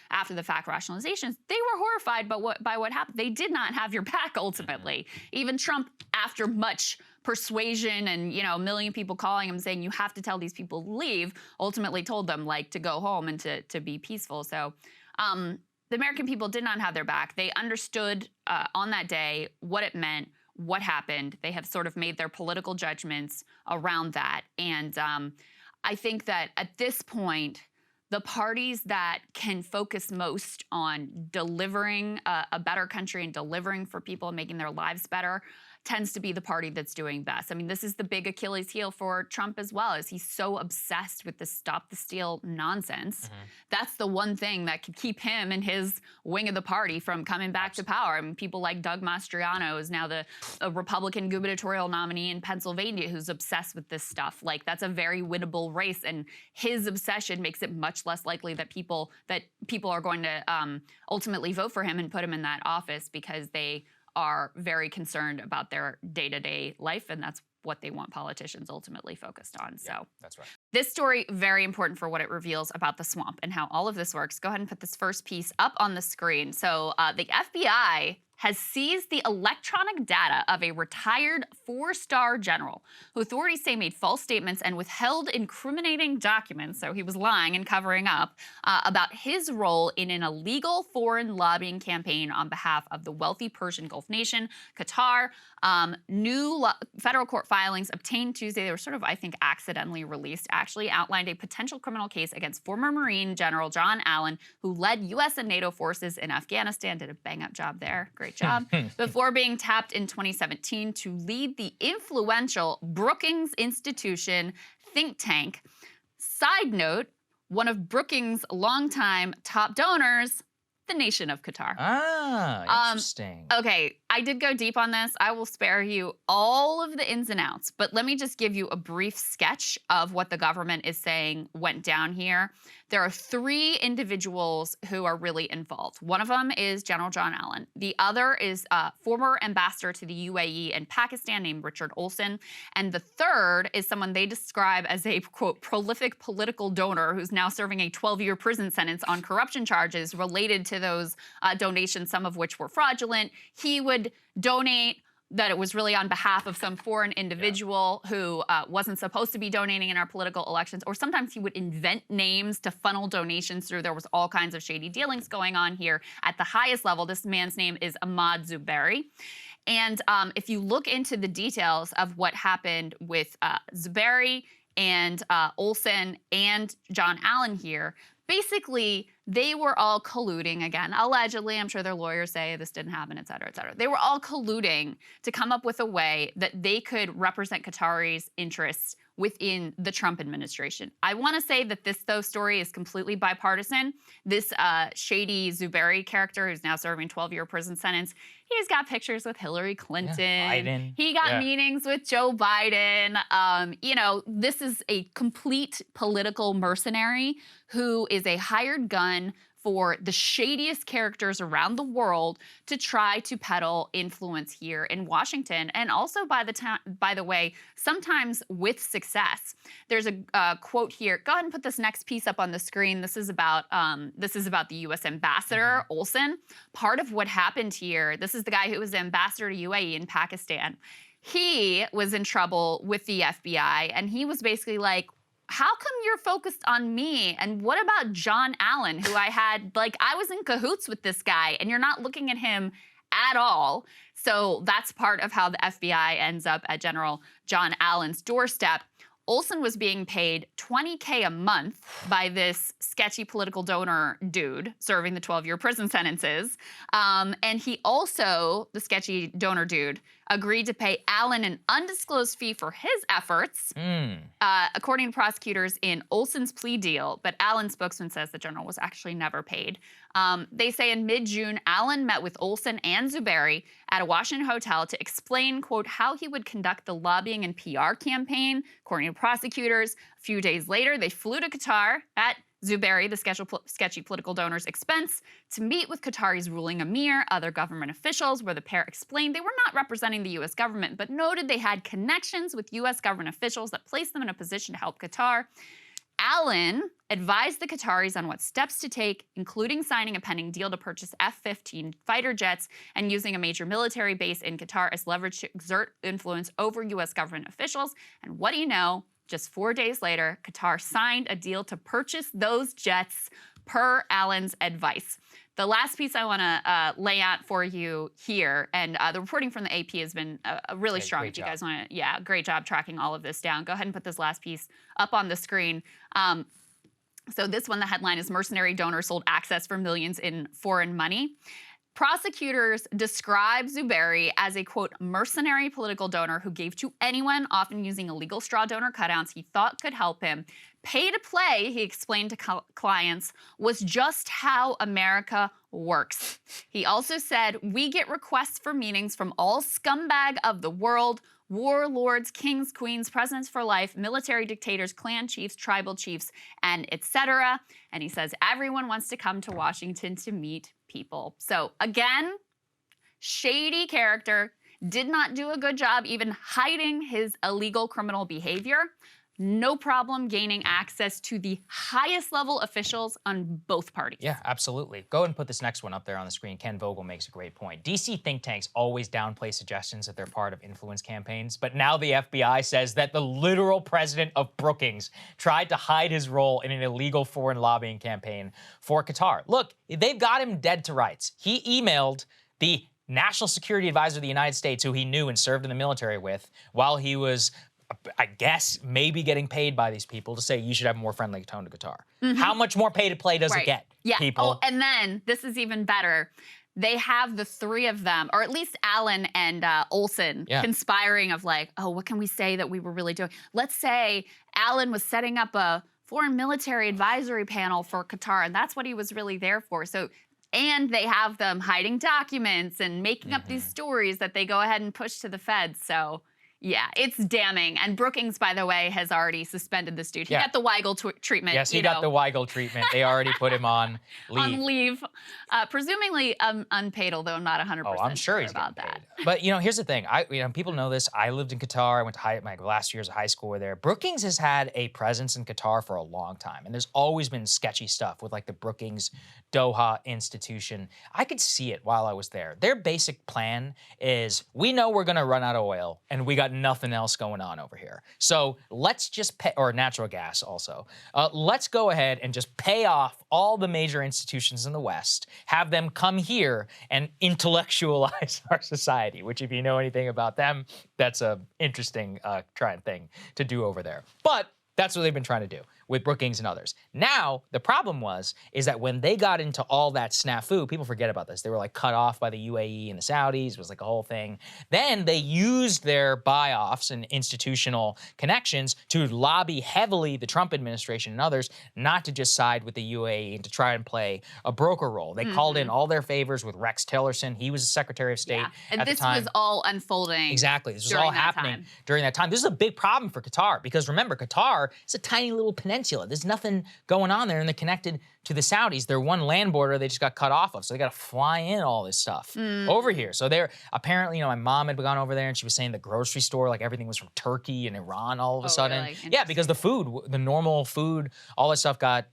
after the fact rationalizations, they were horrified by what happened. They did not have your back ultimately. Even Trump, after much persuasion and, a million people calling him saying you have to tell these people to leave, ultimately told them to go home and to be peaceful. So the American people did not have their back. They understood on that day what it meant, what happened. They have sort of made their political judgments around that. And I think that at this point, the parties that can focus most on delivering a better country and delivering for people and making their lives better tends to be the party that's doing best. I mean, this is the big Achilles heel for Trump as well, is he's so obsessed with the stop the steal nonsense. Mm-hmm. That's the one thing that could keep him and his wing of the party from coming back to power. I mean, people like Doug Mastriano is now a Republican gubernatorial nominee in Pennsylvania who's obsessed with this stuff. That's a very winnable race, and his obsession makes it much less likely that people are going to ultimately vote for him and put him in that office, because they are very concerned about their day-to-day life, and that's what they want politicians ultimately focused on. Yeah, so that's right. This story, very important for what it reveals about the swamp and how all of this works. Go ahead and put this first piece up on the screen. So the FBI has seized the electronic data of a retired 4-star general who authorities say made false statements and withheld incriminating documents, so he was lying and covering up, about his role in an illegal foreign lobbying campaign on behalf of the wealthy Persian Gulf nation, Qatar. New federal court filings obtained Tuesday, they were sort of, I think, accidentally released, actually outlined a potential criminal case against former Marine General John Allen, who led U.S. and NATO forces in Afghanistan, did a bang-up job there. Great job. Before being tapped in 2017 to lead the influential Brookings Institution think tank. Side note, one of Brookings' longtime top donors, the nation of Qatar. Ah, interesting. Okay, I did go deep on this. I will spare you all of the ins and outs, but let me just give you a brief sketch of what the government is saying went down here. There are 3 individuals who are really involved. One of them is General John Allen. The other is former ambassador to the UAE and Pakistan named Richard Olson. And the third is someone they describe as a, quote, prolific political donor who's now serving a 12-year prison sentence on corruption charges related to those donations, some of which were fraudulent. He would donate that it was really on behalf of some foreign individual who wasn't supposed to be donating in our political elections, or sometimes he would invent names to funnel donations through. There was all kinds of shady dealings going on here at the highest level. This man's name is Ahmad Zubairi. And if you look into the details of what happened with Zubairi and Olson and John Allen here, basically, they were all colluding, again, allegedly. I'm sure their lawyers say this didn't happen, et cetera, et cetera. They were all colluding to come up with a way that they could represent Qataris' interests within the Trump administration. I want to say that this, though, story is completely bipartisan. This shady Zubairi character, who's now serving 12-year prison sentence, he's got pictures with Hillary Clinton. Yeah, Biden. He got meetings with Joe Biden. This is a complete political mercenary who is a hired gun for the shadiest characters around the world to try to peddle influence here in Washington, and also, by the way, sometimes with success. There's a quote here. Go ahead and put this next piece up on the screen. This is about the U.S. ambassador Olson. Part of what happened here. This is the guy who was ambassador to UAE in Pakistan. he was in trouble with the FBI, and he was basically like, how come you're focused on me? And what about John Allen, who I was in cahoots with this guy, and you're not looking at him at all. So that's part of how the FBI ends up at General John Allen's doorstep. Olson was being paid $20K a month by this sketchy political donor dude serving the 12-year prison sentences. And he also, the sketchy donor dude, agreed to pay Allen an undisclosed fee for his efforts, according to prosecutors in Olson's plea deal. But Allen's spokesman says the general was actually never paid. They say in mid-June, Allen met with Olson and Zuberi at a Washington hotel to explain, quote, how he would conduct the lobbying and PR campaign, according to prosecutors. A few days later, they flew to Qatar at Zuberi, the sketchy political donor's expense, to meet with Qatari's ruling emir, other government officials, where the pair explained they were not representing the U.S. government, but noted they had connections with U.S. government officials that placed them in a position to help Qatar. Allen advised the Qataris on what steps to take, including signing a pending deal to purchase F-15 fighter jets and using a major military base in Qatar as leverage to exert influence over U.S. government officials. And what do you know? Just 4 days later, Qatar signed a deal to purchase those jets per Allen's advice. The last piece I want to lay out for you here, and the reporting from the AP has been really strong. If you guys want to, great job tracking all of this down. Go ahead and put this last piece up on the screen. So this one, the headline is Mercenary Donor Sold Access for Millions in Foreign Money. Prosecutors describe Zuberi as a, quote, mercenary political donor who gave to anyone, often using illegal straw donor cutouts he thought could help him. Pay to play, he explained to clients, was just how America works. He also said, we get requests for meetings from all scumbag of the world, warlords, kings, queens, presidents for life, military dictators, clan chiefs, tribal chiefs, and etc. And he says, everyone wants to come to Washington to meet people. So again, shady character, did not do a good job even hiding his illegal criminal behavior. No problem gaining access to the highest level officials on both parties. Yeah, absolutely. Go ahead and put this next one up there on the screen. Ken Vogel makes a great point. DC think tanks always downplay suggestions that they're part of influence campaigns, but now the FBI says that the literal president of Brookings tried to hide his role in an illegal foreign lobbying campaign for Qatar. Look, they've got him dead to rights. He emailed the National Security Advisor of the United States, who he knew and served in the military with, while he was, I guess, maybe getting paid by these people to say you should have a more friendly tone to Qatar. How much more pay to play does it get, people? Oh, and then, this is even better. They have the three of them, or at least Allen and Olson, conspiring of like, oh, what can we say that we were really doing? Let's say Allen was setting up a foreign military advisory panel for Qatar, and that's what he was really there for. So, and they have them hiding documents and making up these stories that they go ahead and push to the feds. So, yeah, it's damning. And Brookings, by the way, has already suspended this dude. He got the Weigel treatment. Yes, he got the Weigel treatment. They already put him on leave. On leave. Presumably unpaid, although I'm not 100% I'm sure he's about getting that. paid. But, here's the thing. People know this. I lived in Qatar. I went to my last years of high school were there. Brookings has had a presence in Qatar for a long time. And there's always been sketchy stuff with, like, the Brookings Doha institution. I could see it while I was there. Their basic plan is, we know we're going to run out of oil, and we got nothing else going on over here. So let's just pay, or natural gas also. Let's go ahead and just pay off all the major institutions in the West, have them come here and intellectualize our society, which if you know anything about them, that's a interesting trying thing to do over there. But that's what they've been trying to do with Brookings and others. Now, the problem is that when they got into all that snafu, people forget about this. They were like cut off by the UAE and the Saudis. It was like a whole thing. Then they used their buy-offs and institutional connections to lobby heavily the Trump administration and others not to just side with the UAE and to try and play a broker role. They called in all their favors with Rex Tillerson. He was the Secretary of State and at the time. This was all unfolding. Exactly. This was all happening during that time. This is a big problem for Qatar because remember, Qatar is a tiny little peninsula. There's nothing going on there, and they're connected to the Saudis. They're one land border they just got cut off of, so they got to fly in all this stuff over here. So they're apparently, my mom had gone over there, and she was saying the grocery store, like everything was from Turkey and Iran all of a sudden. Really? Yeah, because the food, the normal food, all that stuff got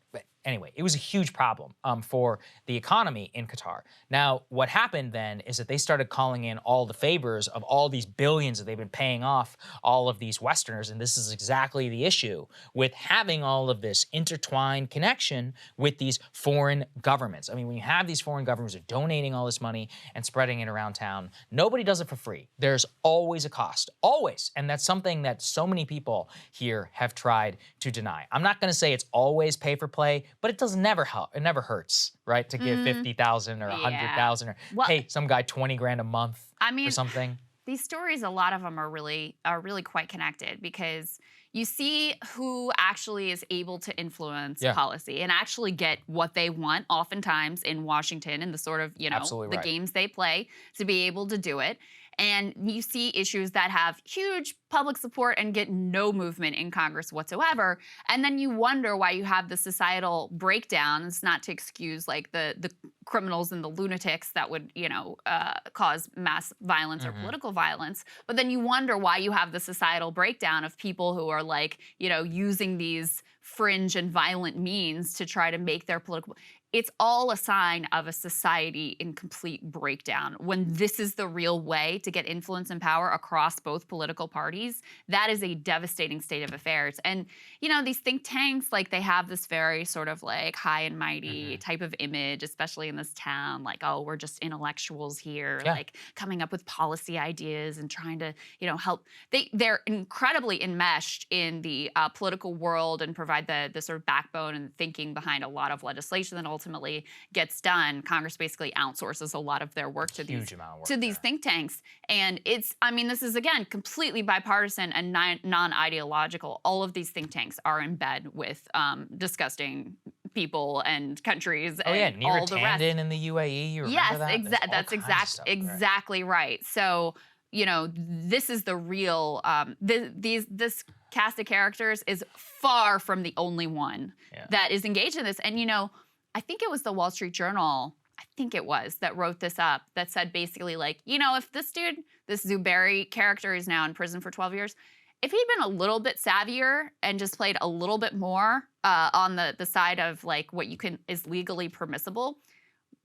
anyway, it was a huge problem for the economy in Qatar. Now, what happened then is that they started calling in all the favors of all these billions that they've been paying off all of these Westerners, and this is exactly the issue with having all of this intertwined connection with these foreign governments. I mean, when you have these foreign governments who are donating all this money and spreading it around town, nobody does it for free. There's always a cost, always, and that's something that so many people here have tried to deny. I'm not going to say it's always pay for play, but it does never help. It never hurts, right? To give 50,000 or 100,000 or pay some guy 20 grand a month for something. These stories, a lot of them are really quite connected because you see who actually is able to influence policy and actually get what they want oftentimes in Washington and the sort of, the games they play to be able to do it. And you see issues that have huge public support and get no movement in Congress whatsoever. And then you wonder why you have the societal breakdown. It's not to excuse like the criminals and the lunatics that would, cause mass violence or political violence. But then you wonder why you have the societal breakdown of people who are like, using these fringe and violent means to try to make their political. It's all a sign of a society in complete breakdown. When this is the real way to get influence and power across both political parties, that is a devastating state of affairs. And, these think tanks, like they have this very sort of like high and mighty type of image, especially in this town, like, oh, we're just intellectuals here, like coming up with policy ideas and trying to, help. They're incredibly enmeshed in the political world and provide the sort of backbone and thinking behind a lot of legislation that ultimately gets done. Congress basically outsources a lot of their work to these think tanks. And this is again completely bipartisan and non-ideological. All of these think tanks are in bed with disgusting people and countries and all the rest. in the UAE, you remember that? That's exactly right. So, this is the real, this cast of characters is far from the only one that is engaged in this. And, I think it was the Wall Street Journal, that wrote this up, that said basically like, if this dude, this Zuberi character is now in prison for 12 years, if he'd been a little bit savvier and just played a little bit more on the side of like what is legally permissible,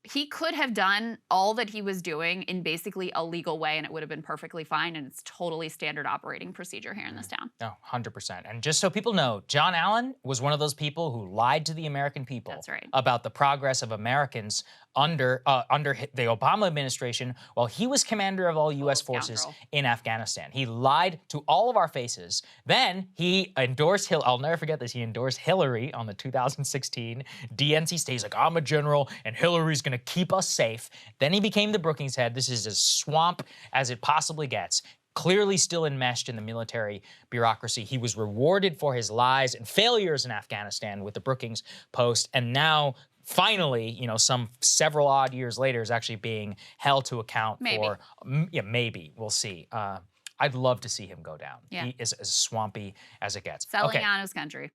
he could have done all that he was doing in basically a legal way and it would have been perfectly fine. And it's totally standard operating procedure here in this town. No, 100%. And just so people know, John Allen was one of those people who lied to the American people about the progress of Americans under the Obama administration while he was commander of all U.S. forces in Afghanistan. He lied to all of our faces. Then he endorsed I'll never forget this. He endorsed Hillary on the 2016 DNC stage. He's like, I'm a general and Hillary's going to keep us safe. Then he became the Brookings head. This is as swamp as it possibly gets. Clearly still enmeshed in the military bureaucracy. He was rewarded for his lies and failures in Afghanistan with the Brookings Post, and now finally, some several odd years later, is actually being held to account for. Maybe. We'll see. I'd love to see him go down. He is as swampy as it gets. Selling out his country.